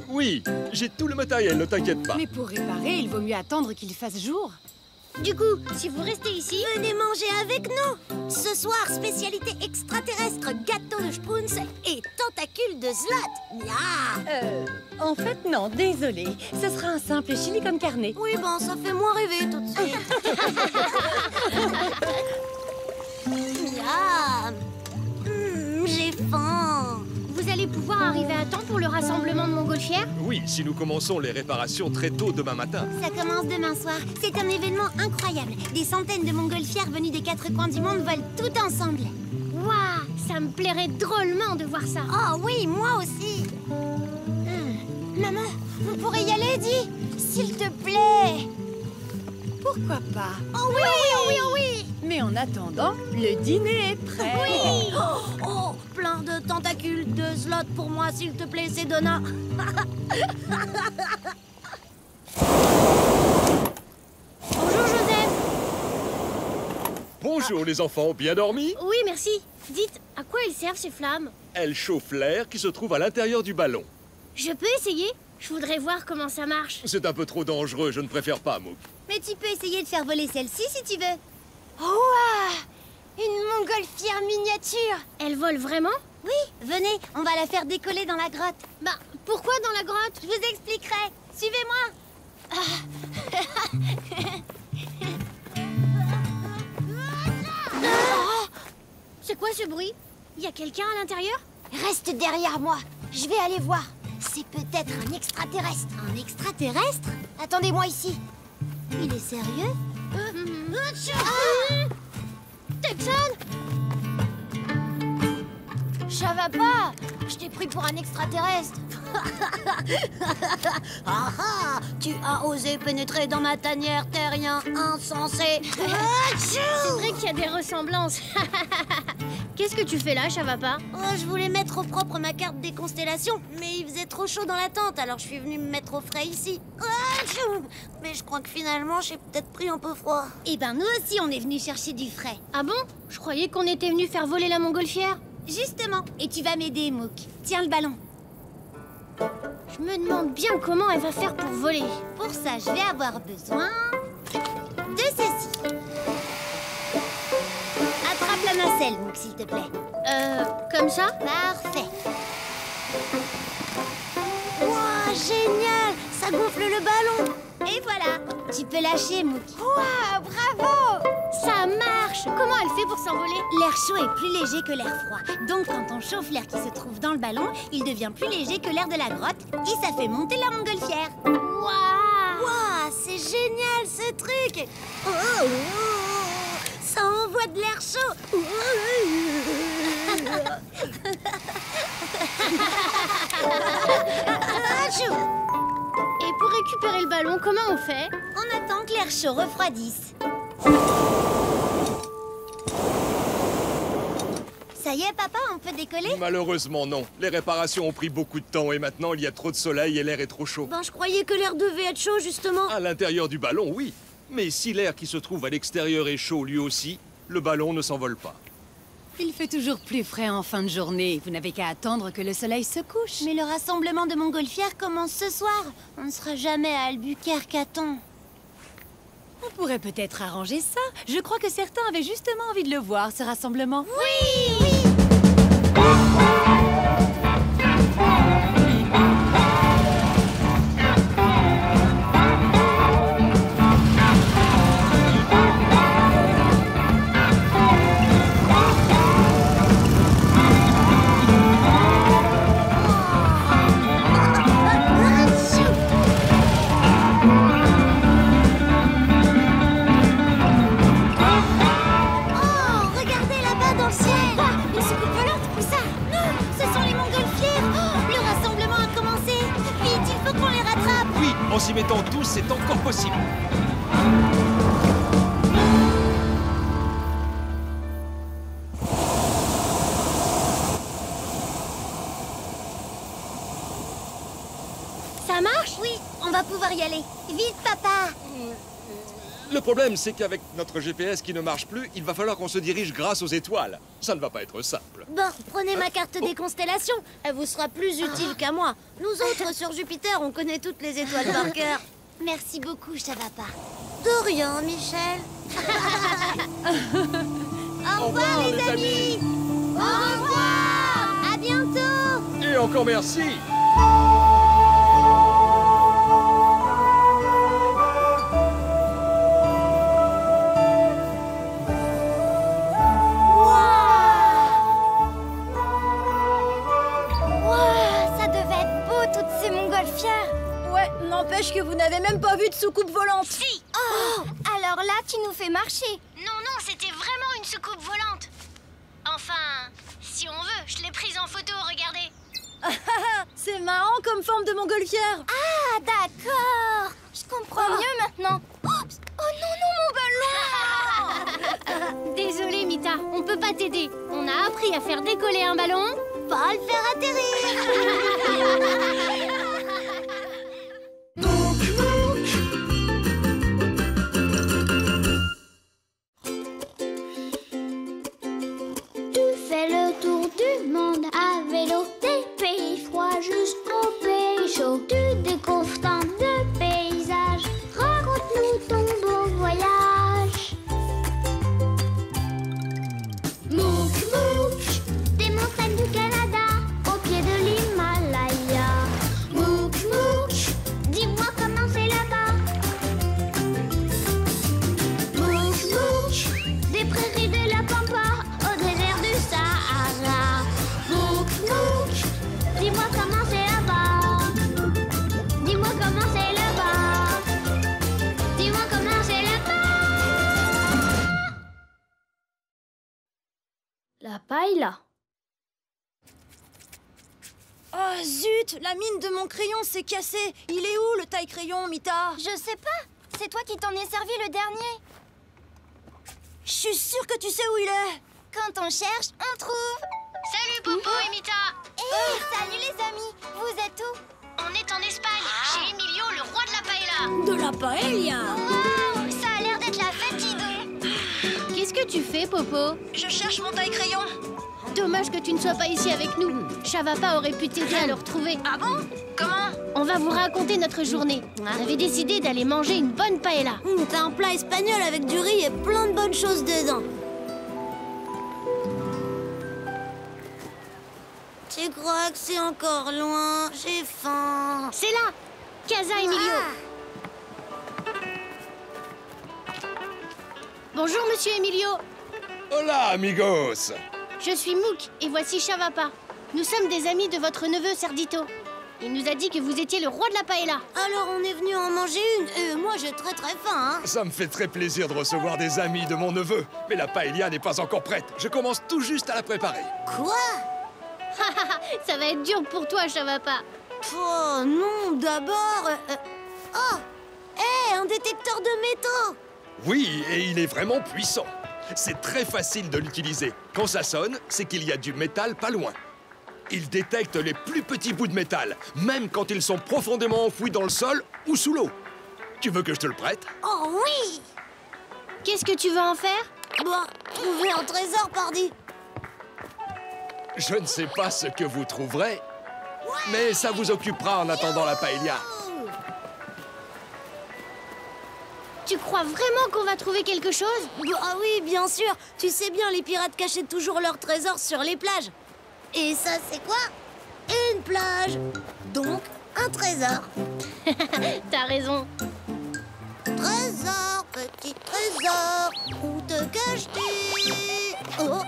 Oui, j'ai tout le matériel, ne t'inquiète pas. Mais pour réparer, il vaut mieux attendre qu'il fasse jour. Du coup, si vous restez ici... Venez manger avec nous. Ce soir, spécialité extraterrestre, gâteau de Spoons et tentacules de Zlot. Nya. En fait, non, désolé. Ce sera un simple chili con carne. Oui, bon, ça fait moins rêver tout de suite. Miam. J'ai faim. Vous allez pouvoir arriver à temps pour le rassemblement de montgolfières? Oui, si nous commençons les réparations très tôt demain matin. Ça commence demain soir. C'est un événement incroyable. Des centaines de montgolfières venues des 4 coins du monde volent tout ensemble. Waouh! Ça me plairait drôlement de voir ça. Oh oui, moi aussi. Maman, on pourrait y aller, dis. S'il te plaît. Pourquoi pas? Oh oui. Mais en attendant, le dîner est prêt. Oui. Oh, plein de tentacules de Zlot pour moi, s'il te plaît, c'est Donna. Bonjour, Joseph. Bonjour les enfants, bien dormis? Oui, merci. Dites, à quoi elles servent ces flammes? Elles chauffent l'air qui se trouve à l'intérieur du ballon. Je peux essayer? Je voudrais voir comment ça marche. C'est un peu trop dangereux, je ne préfère pas, Mook. Mais tu peux essayer de faire voler celle-ci si tu veux. Ouah! Une montgolfière miniature. Elle vole vraiment? Oui, venez, on va la faire décoller dans la grotte. Bah, pourquoi dans la grotte? Je vous expliquerai. Suivez-moi. C'est quoi ce bruit? Il y a quelqu'un à l'intérieur? Reste derrière moi. Je vais aller voir. C'est peut-être un extraterrestre. Un extraterrestre? Attendez-moi ici. Il est sérieux? Tuxon! Ça va pas. Je t'ai pris pour un extraterrestre. Ah ah! Tu as osé pénétrer dans ma tanière, terrien insensé! C'est vrai qu'il y a des ressemblances. Qu'est-ce que tu fais là, Chavapa? Oh, je voulais mettre au propre ma carte des constellations, mais il faisait trop chaud dans la tente, alors je suis venue me mettre au frais ici. Mais je crois que finalement, j'ai peut-être pris un peu froid. Eh ben, nous aussi, on est venus chercher du frais. Ah bon? Je croyais qu'on était venu faire voler la montgolfière. Justement, et tu vas m'aider, Mouk. Tiens le ballon. Je me demande bien comment elle va faire pour voler. Pour ça, je vais avoir besoin de ceci. Attrape la nacelle, Mouk, s'il te plaît. Comme ça? Parfait. Wow, génial! Ça gonfle le ballon! Et voilà, tu peux lâcher, Mouk. Waouh, bravo! Ça marche! Comment elle fait pour s'envoler? L'air chaud est plus léger que l'air froid. Donc quand on chauffe l'air qui se trouve dans le ballon, il devient plus léger que l'air de la grotte et ça fait monter la montgolfière. Waouh! Wow, c'est génial ce truc! Oh, oh, ça envoie de l'air chaud! Et pour récupérer le ballon, comment on fait? On attend que l'air chaud refroidisse. Ça y est, papa, on peut décoller? Malheureusement, non. Les réparations ont pris beaucoup de temps et maintenant il y a trop de soleil et l'air est trop chaud. Ben, je croyais que l'air devait être chaud, justement. À l'intérieur du ballon, oui. Mais si l'air qui se trouve à l'extérieur est chaud lui aussi, le ballon ne s'envole pas. Il fait toujours plus frais en fin de journée. Vous n'avez qu'à attendre que le soleil se couche. Mais le rassemblement de montgolfières commence ce soir. On ne sera jamais à Albuquerque à temps. On pourrait peut-être arranger ça. Je crois que certains avaient justement envie de le voir, ce rassemblement. Oui! En s'y mettant tous, c'est encore possible. Ça marche? Oui, on va pouvoir y aller. Vite, papa! Le problème, c'est qu'avec notre GPS qui ne marche plus, il va falloir qu'on se dirige grâce aux étoiles. Ça ne va pas être simple. Bon, prenez ma carte des constellations. Elle vous sera plus utile qu'à moi. Nous autres, sur Jupiter, on connaît toutes les étoiles par cœur. Merci beaucoup, Chavapa. De rien, Michel. Au revoir, les amis. Au revoir. À bientôt. Et encore merci. Ouais, n'empêche que vous n'avez même pas vu de soucoupe volante. Si. Oh, alors là, tu nous fais marcher. Non, c'était vraiment une soucoupe volante. Enfin, si on veut, je l'ai prise en photo, regardez. C'est marrant comme forme de montgolfière. Ah, d'accord. Je comprends mieux maintenant. Oups. Oh non, mon ballon. Désolée, Mita, on peut pas t'aider. On a appris à faire décoller un ballon, pas à le faire atterrir. Fais le tour du monde à vélo, des pays froids jusqu'aux pays chauds. Tu découvres tant de paysages, raconte-nous ton beau voyage. Mouk, Mouk, des montagnes du Canada, au pied de l'Himalaya. Mouk, Mouk, dis-moi comment c'est là-bas. Mouk, Mouk, des prairies de la Pampa, au désert du Sahara. Mouk, Mouk, dis-moi comment c'est là-bas. Dis-moi comment c'est là-bas. Dis-moi comment c'est là-bas. La paille là. Oh zut, la mine de mon crayon s'est cassée. Il est où le taille-crayon, Mita? Je sais pas. C'est toi qui t'en es servi le dernier. Je suis sûre que tu sais où il est. Quand on cherche, on trouve. Salut Popo et Mita. Salut les amis. Vous êtes où? On est en Espagne, chez Emilio, le roi de la paella. De la paella. Wow, ça a l'air d'être la fête, dis donc. Qu'est-ce que tu fais, Popo? Je cherche mon taille-crayon. Dommage que tu ne sois pas ici avec nous. Chavapa aurait pu t'aider à le retrouver. Ah bon? Comment? On va vous raconter notre journée. On avait décidé d'aller manger une bonne paella. C'est un plat espagnol avec du riz et plein de bonnes choses dedans. Tu crois que c'est encore loin? J'ai faim. C'est là, Casa Emilio. Bonjour, monsieur Emilio. Hola, amigos. Je suis Mouk et voici Chavapa. Nous sommes des amis de votre neveu Cerdito. Il nous a dit que vous étiez le roi de la paella. Alors on est venu en manger une et moi j'ai très très faim, hein. Ça me fait très plaisir de recevoir des amis de mon neveu. Mais la paella n'est pas encore prête. Je commence tout juste à la préparer. Quoi? Ça va être dur pour toi, Chavapa. Oh non, d'abord... Oh! Hé, un détecteur de métaux! Oui, et il est vraiment puissant. C'est très facile de l'utiliser. Quand ça sonne, c'est qu'il y a du métal pas loin. Il détecte les plus petits bouts de métal, même quand ils sont profondément enfouis dans le sol ou sous l'eau. Tu veux que je te le prête? Oh oui! Qu'est-ce que tu veux en faire? Bon, trouver un trésor, pardi. Je ne sais pas ce que vous trouverez, mais ça vous occupera en attendant la paella. Tu crois vraiment qu'on va trouver quelque chose? Ah oui, bien sûr. Tu sais bien, les pirates cachaient toujours leurs trésors sur les plages. Et ça, c'est quoi? Une plage. Donc, un trésor. T'as raison. Trésor, petit trésor, où te caches-tu? Oh,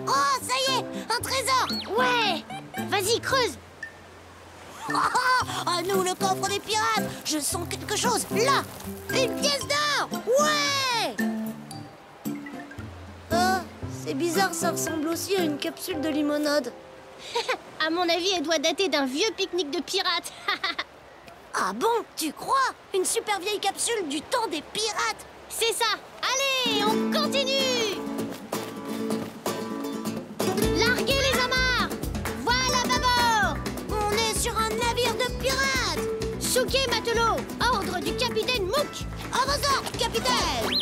oh, ça y est, un trésor. Ouais! Vas-y, creuse! À nous, le coffre des pirates. Je sens quelque chose, là. Une pièce d'or. Ouais. Oh, c'est bizarre, ça ressemble aussi à une capsule de limonade. À mon avis, elle doit dater d'un vieux pique-nique de pirates. Ah bon, tu crois? Une super vieille capsule du temps des pirates. C'est ça. Allez, on continue. Larguez les amarres. Voilà bâbord. On est sur un navire de pirates. Souquet matelot. Ordre du capitaine Mouk. À vos ordres, capitaine.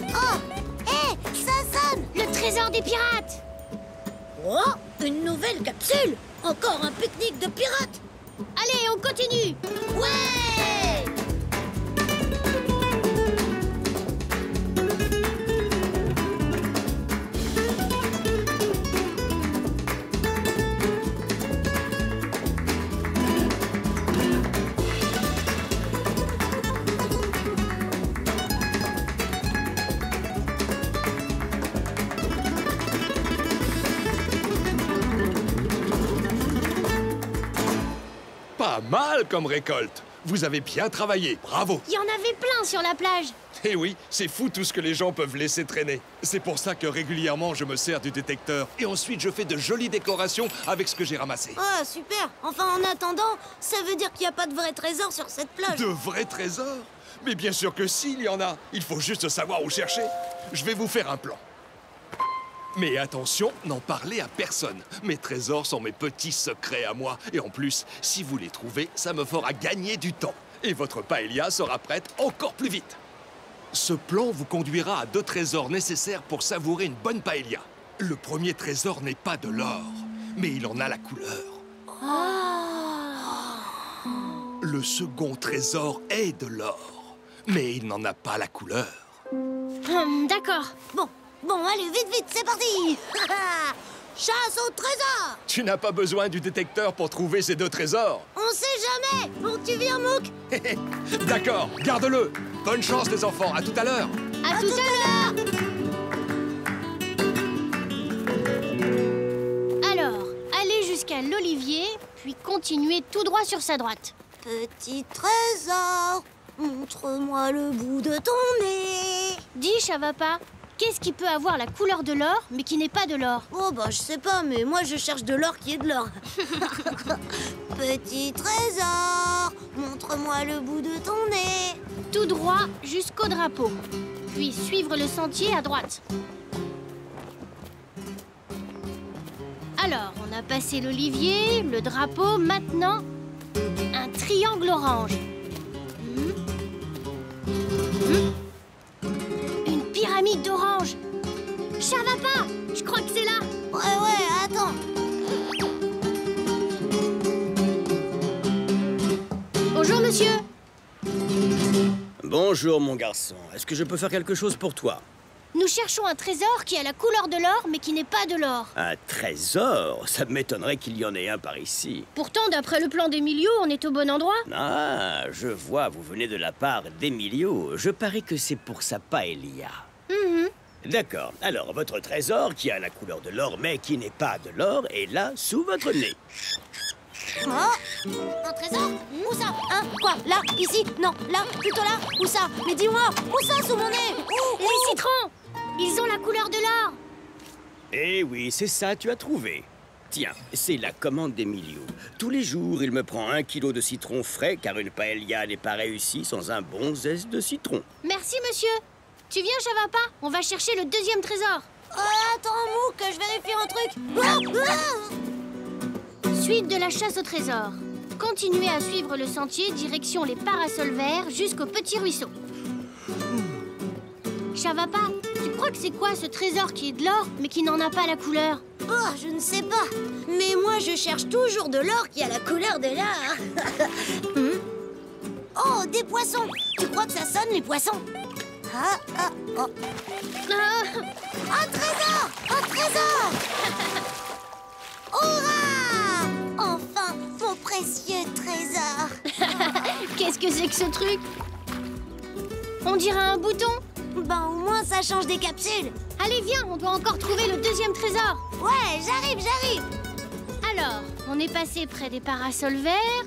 Oh, hé, ça sonne. Le trésor des pirates. Oh, une nouvelle capsule. Encore un pique-nique de pirates. Allez, on continue. Ouais. Pas mal comme récolte. Vous avez bien travaillé, bravo. Il y en avait plein sur la plage. Eh oui, c'est fou tout ce que les gens peuvent laisser traîner. C'est pour ça que régulièrement je me sers du détecteur. Et ensuite je fais de jolies décorations avec ce que j'ai ramassé. Ah, super. Enfin, en attendant, ça veut dire qu'il n'y a pas de vrai trésor sur cette plage. De vrais trésors? Mais bien sûr que si, il y en a. Il faut juste savoir où chercher. Je vais vous faire un plan. Mais attention, n'en parlez à personne. Mes trésors sont mes petits secrets à moi. Et en plus, si vous les trouvez, ça me fera gagner du temps. Et votre paella sera prête encore plus vite. Ce plan vous conduira à 2 trésors nécessaires pour savourer une bonne paella. Le premier trésor n'est pas de l'or, mais il en a la couleur. Le second trésor est de l'or, mais il n'en a pas la couleur. D'accord. Bon, allez, vite, vite, c'est parti. Chasse au trésor. Tu n'as pas besoin du détecteur pour trouver ces 2 trésors. On sait jamais. Bon, tu viens, Mouk? D'accord, garde-le. Bonne chance, les enfants. À tout à l'heure. À tout à l'heure. Alors, allez jusqu'à l'olivier, puis continuez tout droit sur sa droite. Petit trésor, montre-moi le bout de ton nez. Dis, Chavapa, Qu'est-ce qui peut avoir la couleur de l'or, mais qui n'est pas de l'or? Oh bah je sais pas, mais moi je cherche de l'or qui est de l'or. Petit trésor, montre-moi le bout de ton nez. Tout droit jusqu'au drapeau. Puis suivre le sentier à droite. Alors, on a passé l'olivier, le drapeau, maintenant un triangle orange. Une pyramide d'orange. Ça va pas, je crois que c'est là. Ouais, attends. Bonjour, monsieur. Bonjour, mon garçon. Est-ce que je peux faire quelque chose pour toi? Nous cherchons un trésor qui a la couleur de l'or, mais qui n'est pas de l'or. Un trésor? Ça m'étonnerait qu'il y en ait un par ici. Pourtant, d'après le plan d'Emilio, on est au bon endroit. Ah, je vois, vous venez de la part d'Emilio. Je parie que c'est pour sa paella. D'accord. Alors, votre trésor, qui a la couleur de l'or, mais qui n'est pas de l'or, est là, sous votre nez. Oh, un trésor? Où ça? Hein? Quoi? Là? Ici? Non, là? Plutôt là? Où ça? Mais dis-moi, où ça sous mon nez? Les citrons! Ils ont la couleur de l'or. Eh oui, c'est ça, tu as trouvé. Tiens, c'est la commande d'Emilio. Tous les jours, il me prend 1 kilo de citron frais, car une paella n'est pas réussie sans un bon zeste de citron. Merci, monsieur. Tu viens, Chavapa? On va chercher le deuxième trésor. Attends, Mou, que je vérifie un truc. Suite de la chasse au trésor. Continuez à suivre le sentier direction les parasols verts jusqu'au petit ruisseau. Chavapa, tu crois que c'est quoi ce trésor qui est de l'or mais qui n'en a pas la couleur? Oh, je ne sais pas. Mais moi, je cherche toujours de l'or qui a la couleur de l'or. Oh, des poissons. Tu crois que ça sonne, les poissons? Oh. Un trésor! Un trésor! Hurrah! Enfin, mon précieux trésor. Qu'est-ce que c'est que ce truc? On dirait un bouton. Ben, au moins, ça change des capsules. Allez, viens, on doit encore trouver le deuxième trésor. Ouais, j'arrive. Alors, on est passé près des parasols verts,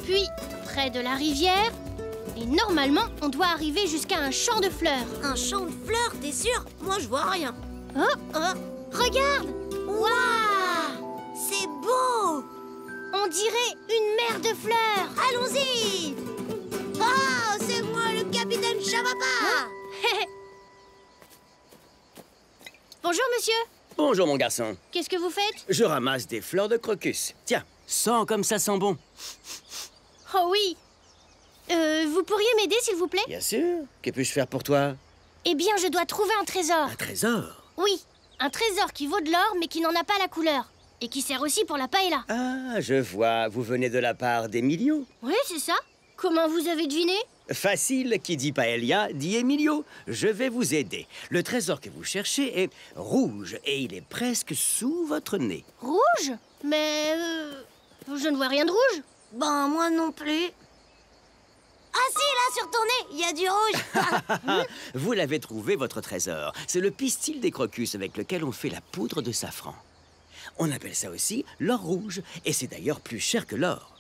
puis près de la rivière, et normalement, on doit arriver jusqu'à un champ de fleurs. Un champ de fleurs, t'es sûr? Moi, je vois rien. Oh, regarde! Waouh! C'est beau! On dirait une mer de fleurs. Allons-y! Oh, c'est moi, le capitaine Chavapa! Bonjour, monsieur. Bonjour, mon garçon. Qu'est-ce que vous faites? Je ramasse des fleurs de crocus. Tiens, sens comme ça sent bon. Oh oui. Vous pourriez m'aider, s'il vous plaît? Bien sûr. Que puis-je faire pour toi? Eh bien, je dois trouver un trésor. Un trésor? Oui, un trésor qui vaut de l'or, mais qui n'en a pas la couleur. Et qui sert aussi pour la paella. Ah, je vois. Vous venez de la part d'Emilio. Oui, c'est ça. Comment vous avez deviné? Facile, qui dit paella, dit Emilio. Je vais vous aider. Le trésor que vous cherchez est rouge et il est presque sous votre nez. Rouge? Mais je ne vois rien de rouge. Ben, moi non plus. Ah si, là, sur ton nez, il y a du rouge. Vous l'avez trouvé, votre trésor. C'est le pistil des crocus avec lequel on fait la poudre de safran. On appelle ça aussi l'or rouge, et c'est d'ailleurs plus cher que l'or.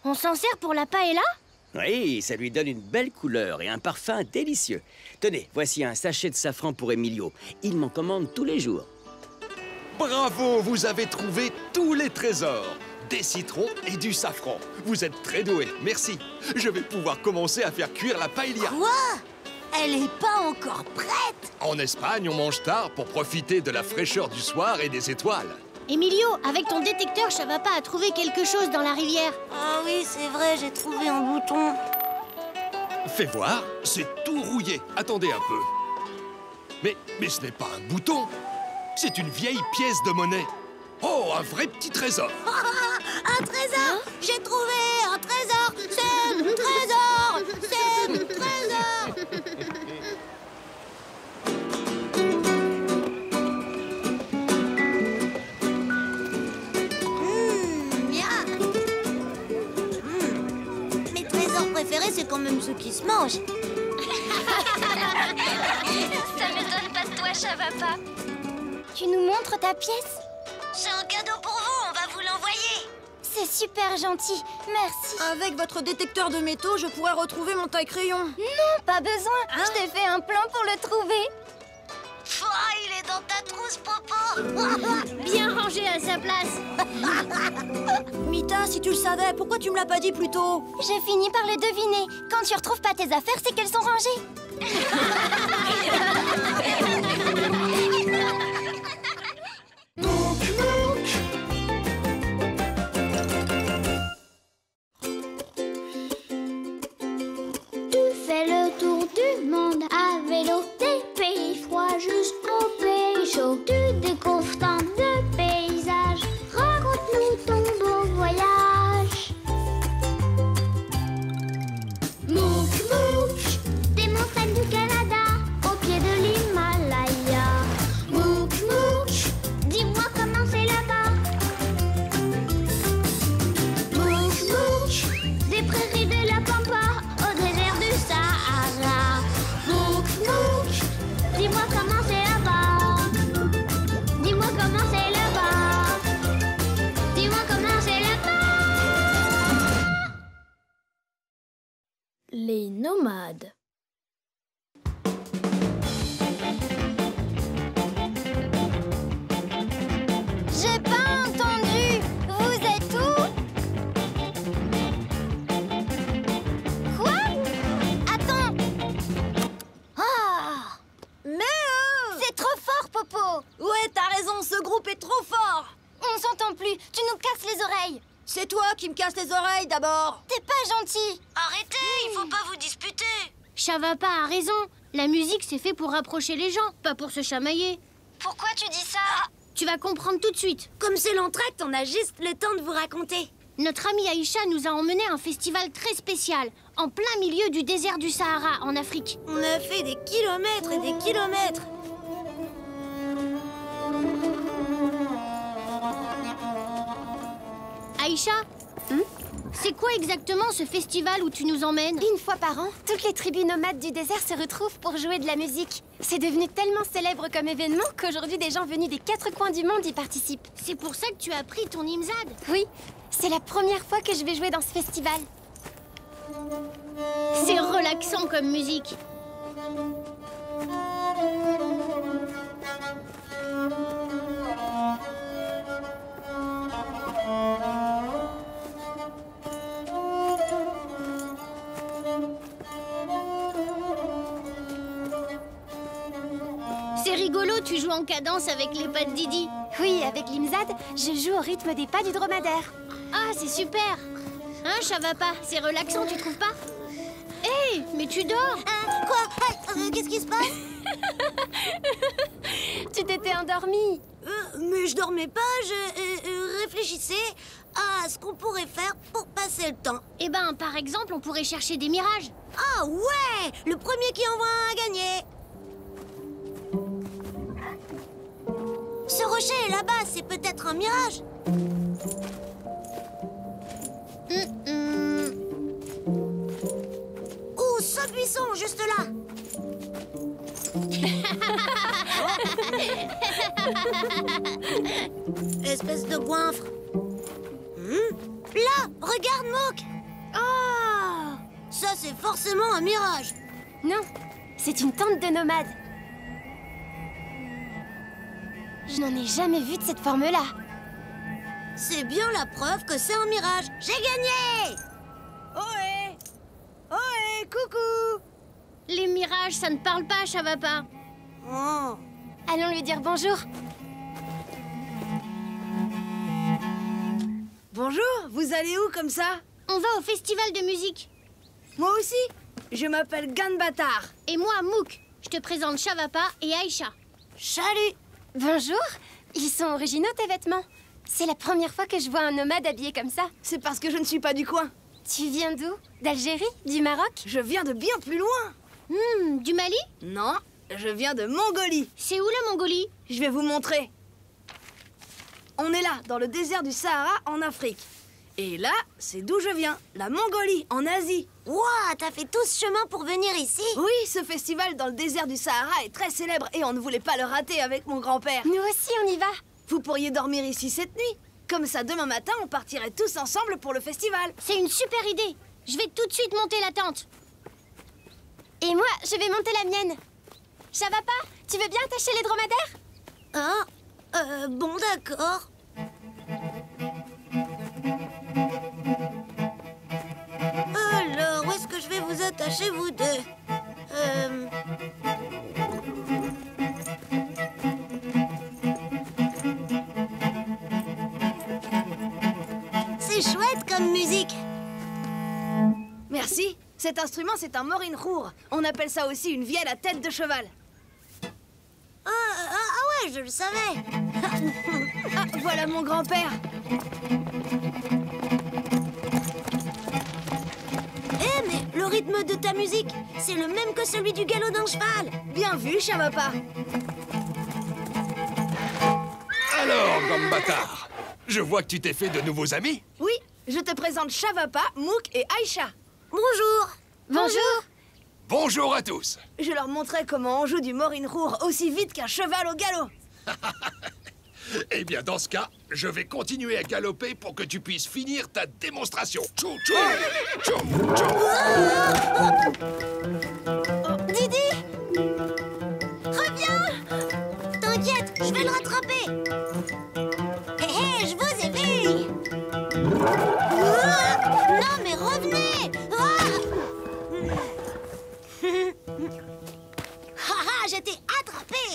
On s'en sert pour la paella? Oui, ça lui donne une belle couleur et un parfum délicieux. Tenez, voici un sachet de safran pour Emilio. Il m'en commande tous les jours. Bravo, vous avez trouvé tous les trésors. Des citrons et du safran. Vous êtes très doués, merci. Je vais pouvoir commencer à faire cuire la paella. Quoi? Elle est pas encore prête? En Espagne, on mange tard pour profiter de la fraîcheur du soir et des étoiles. Emilio, avec ton détecteur, Chavapa a trouvé quelque chose dans la rivière. Ah oui, c'est vrai, j'ai trouvé un bouton. Fais voir, c'est tout rouillé. Attendez un peu. Mais ce n'est pas un bouton. C'est une vieille pièce de monnaie. Oh, un vrai petit trésor. Un trésor! J'ai trouvé un trésor! C'est mon trésor! C'est mon trésor! Bien! Mes trésors préférés, c'est quand même ceux qui se mangent. Ça m'étonne pas de toi, Chavapa. Tu nous montres ta pièce? C'est un cadeau pour vous, on va vous l'envoyer. C'est super gentil, merci. Avec votre détecteur de métaux, je pourrais retrouver mon taille-crayon. Non, pas besoin. Je t'ai fait un plan pour le trouver. Faut Bien rangé à sa place. Mita, si tu le savais, pourquoi tu me l'as pas dit plus tôt? J'ai fini par le deviner. Quand tu retrouves pas tes affaires, c'est qu'elles sont rangées. Tu fais le tour du monde à vélo, des pays froids jusqu'aux pays chauds. Tu découvres tant de paysages, raconte-nous ton beau voyage. Mouk Mouk, des montagnes du Canada, au pied de l'Himalaya. Mouk Mouk, dis-moi comment c'est là-bas. Mouk Mouk, des prairies de la Pampa au désert du Sahara. Mouk Mouk, dis-moi comment c'est là-bas. Dis-moi comment c'est là-bas. Dis-moi comment c'est là-bas. Les nomades. J'ai pas entendu. Vous êtes où? Quoi? Attends. Ah! Mais C'est trop fort, Popo. ouais, t'as raison, ce groupe est trop fort. On s'entend plus. Tu nous casses les oreilles. C'est toi qui me casses les oreilles d'abord. T'es pas gentil. Arrêtez, il faut pas vous disputer. Chavapa a raison. La musique, c'est fait pour rapprocher les gens, pas pour se chamailler. Pourquoi tu dis ça? Tu vas comprendre tout de suite. Comme c'est l'entracte, on a juste le temps de vous raconter. Notre amie Aïcha nous a emmenés à un festival très spécial, en plein milieu du désert du Sahara, en Afrique. On a fait des kilomètres et des kilomètres. Aïcha, c'est quoi exactement ce festival où tu nous emmènes? Une fois par an, toutes les tribus nomades du désert se retrouvent pour jouer de la musique. C'est devenu tellement célèbre comme événement qu'aujourd'hui des gens venus des 4 coins du monde y participent. C'est pour ça que tu as pris ton imzad? Oui, c'est la première fois que je vais jouer dans ce festival. C'est relaxant comme musique. C'est rigolo, tu joues en cadence avec les pas de Didi. Oui, avec l'imzad, je joue au rythme des pas du dromadaire. Ah, c'est super. Hein, Chavapa, c'est relaxant, tu trouves pas? Hé, mais tu dors. Quoi? Qu'est-ce qui se passe? Tu t'étais endormi. Mais je dormais pas, je réfléchissais à ce qu'on pourrait faire pour passer le temps. Eh ben, par exemple, on pourrait chercher des mirages. Ah ouais! Le premier qui envoie un à gagner. Ce rocher là-bas, c'est peut-être un mirage. Ou ce buisson, juste là. Espèce de goinfre. Là, regarde, Mouk. Ah, ça, c'est forcément un mirage. Non, c'est une tente de nomades. Je n'en ai jamais vu de cette forme-là. C'est bien la preuve que c'est un mirage. J'ai gagné! Ohé! Ohé, coucou! Les mirages, ça ne parle pas, Chavapa. Oh. Allons lui dire bonjour. Bonjour, vous allez où comme ça? On va au festival de musique. Moi aussi. Je m'appelle Ganbatar. Et moi, Mouk. Je te présente Chavapa et Aïcha. Salut! Bonjour. Ils sont originaux, tes vêtements. C'est la première fois que je vois un nomade habillé comme ça. C'est parce que je ne suis pas du coin. Tu viens d'où? D'Algérie? Du Maroc? Je viens de bien plus loin. Du Mali? Non, je viens de Mongolie. C'est où la Mongolie? Je vais vous montrer. On est là, dans le désert du Sahara, en Afrique. Et là, c'est d'où je viens, la Mongolie, en Asie. Ouah, t'as fait tout ce chemin pour venir ici? Oui, ce festival dans le désert du Sahara est très célèbre et on ne voulait pas le rater avec mon grand-père. Nous aussi, on y va. Vous pourriez dormir ici cette nuit. Comme ça, demain matin, on partirait tous ensemble pour le festival. C'est une super idée. Je vais tout de suite monter la tente. Et moi, je vais monter la mienne. Chavapa, tu veux bien attacher les dromadaires? Ah, Bon, d'accord. Alors, où est-ce que je vais vous attacher, vous deux? C'est chouette comme musique. Merci. Cet instrument, c'est un morin-rour. On appelle ça aussi une vielle à tête de cheval. Ah ouais, je le savais. Ah, voilà mon grand-père. Mais le rythme de ta musique, c'est le même que celui du galop d'un cheval. Bien vu, Chavapa. Alors, Gambata, je vois que tu t'es fait de nouveaux amis. Oui, je te présente Chavapa, Mouk et Aïcha. Bonjour. Bonjour. Bonjour à tous. Je leur montrais comment on joue du morin-rour aussi vite qu'un cheval au galop. Eh bien, dans ce cas, je vais continuer à galoper pour que tu puisses finir ta démonstration. Tchou, tchou, tchou, tchou. Didi, reviens. T'inquiète, je vais le rattraper. Hé, je vous ai vu. Non, mais revenez. Haha, je t'ai attrapé.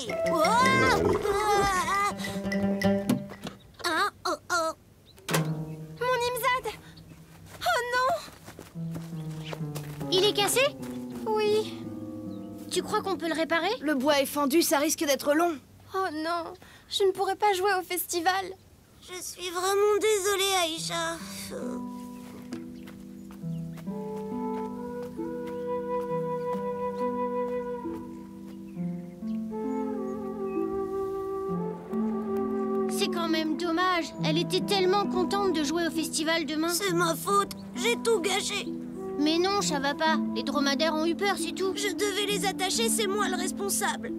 Mon Nimzad! Oh non! Il est cassé? Oui. Tu crois qu'on peut le réparer? Le bois est fendu, ça risque d'être long. Oh non, je ne pourrai pas jouer au festival. Je suis vraiment désolée, Aïcha. C'est quand même dommage. Elle était tellement contente de jouer au festival demain. C'est ma faute, j'ai tout gâché. Mais non, ça va pas. Les dromadaires ont eu peur, c'est tout. Je devais les attacher, c'est moi le responsable.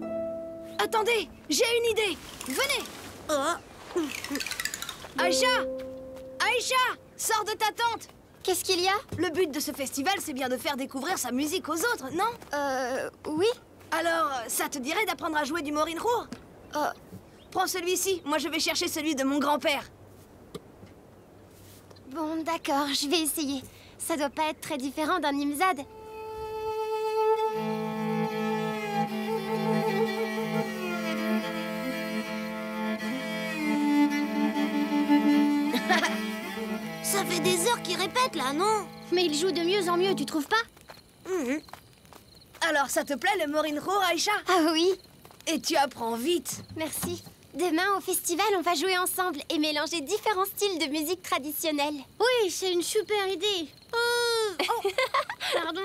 Attendez, j'ai une idée. Venez. Oh. Aïcha! Aïcha! Sors de ta tente! Qu'est-ce qu'il y a? Le but de ce festival, c'est bien de faire découvrir sa musique aux autres, non? Oui. Alors, ça te dirait d'apprendre à jouer du morin-rour? Prends celui-ci, moi je vais chercher celui de mon grand-père. Bon, d'accord, je vais essayer. Ça doit pas être très différent d'un Nimzad. Ça fait des heures qu'il répète là, non? Mais il joue de mieux en mieux, tu trouves pas? Alors, ça te plaît le morin-rour, Aïcha? Ah oui. Et tu apprends vite. Merci. Demain, au festival, on va jouer ensemble et mélanger différents styles de musique traditionnelle. Oui, c'est une super idée. Pardon.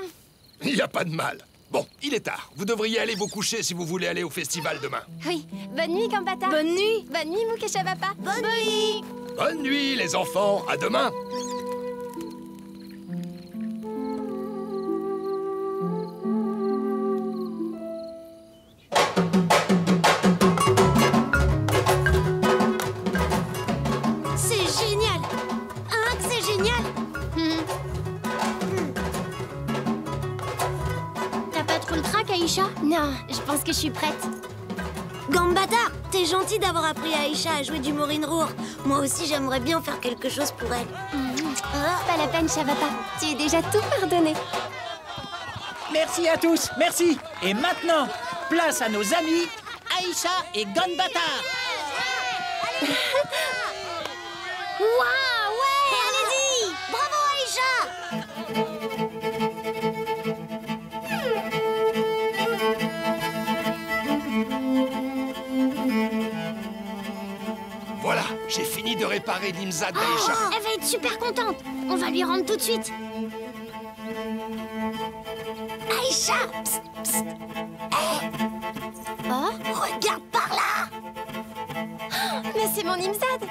Il n'y a pas de mal. Bon, il est tard. Vous devriez aller vous coucher si vous voulez aller au festival demain. Oui. Bonne nuit, Gambata. Bonne nuit. Bonne nuit, Mouk et Chavapa. Bonne nuit. Bonne nuit, les enfants. À demain. C'est génial. Hein, que c'est génial. T'as pas trop le trac, Aïcha? Non, je pense que je suis prête. Gambata, t'es gentil d'avoir appris à Aïcha à jouer du morin-rour. Moi aussi, j'aimerais bien faire quelque chose pour elle. Pas la peine, Chavapa. Tu es déjà tout pardonné. Merci à tous, merci. Et maintenant, place à nos amis Aïcha et Gambata. Waouh, ouais, allez-y. Bravo, Aïcha. Voilà, j'ai fini de réparer l'Imzad d'Aïcha. Elle va être super contente. On va lui rendre tout de suite. Aïcha, psst, psst. Regarde par là. Mais c'est mon Nimzad.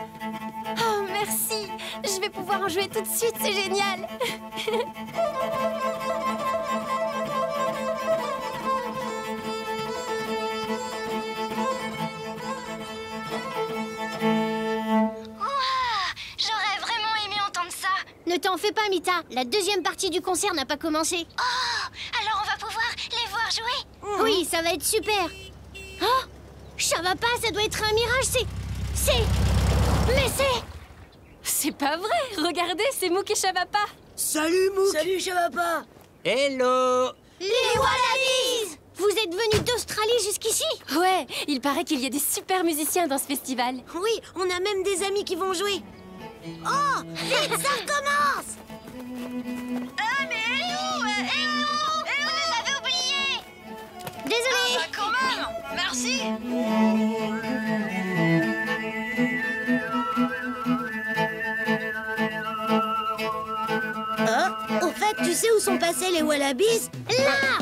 Oh, merci. Je vais pouvoir en jouer tout de suite, c'est génial. J'aurais vraiment aimé entendre ça. Ne t'en fais pas, Mita. La deuxième partie du concert n'a pas commencé. Oh, alors on va pouvoir les voir jouer. Oui, ça va être super. Oh, ça va pas, ça doit être un mirage, c'est... Mais c'est... C'est pas vrai. Regardez, c'est Mouk et Shavapa. Salut Mouk. Salut Shavapa. Hello. Les Wallabies! Vous êtes venus d'Australie jusqu'ici? Ouais, il paraît qu'il y a des super musiciens dans ce festival. Oui, on a même des amis qui vont jouer. Oh, vite, ça recommence! Ah, mais elle est où? Vous nous avez oubliés! Désolée. Ah, bah, quand même! Merci! Au fait, tu sais où sont passés les Wallabies? Là!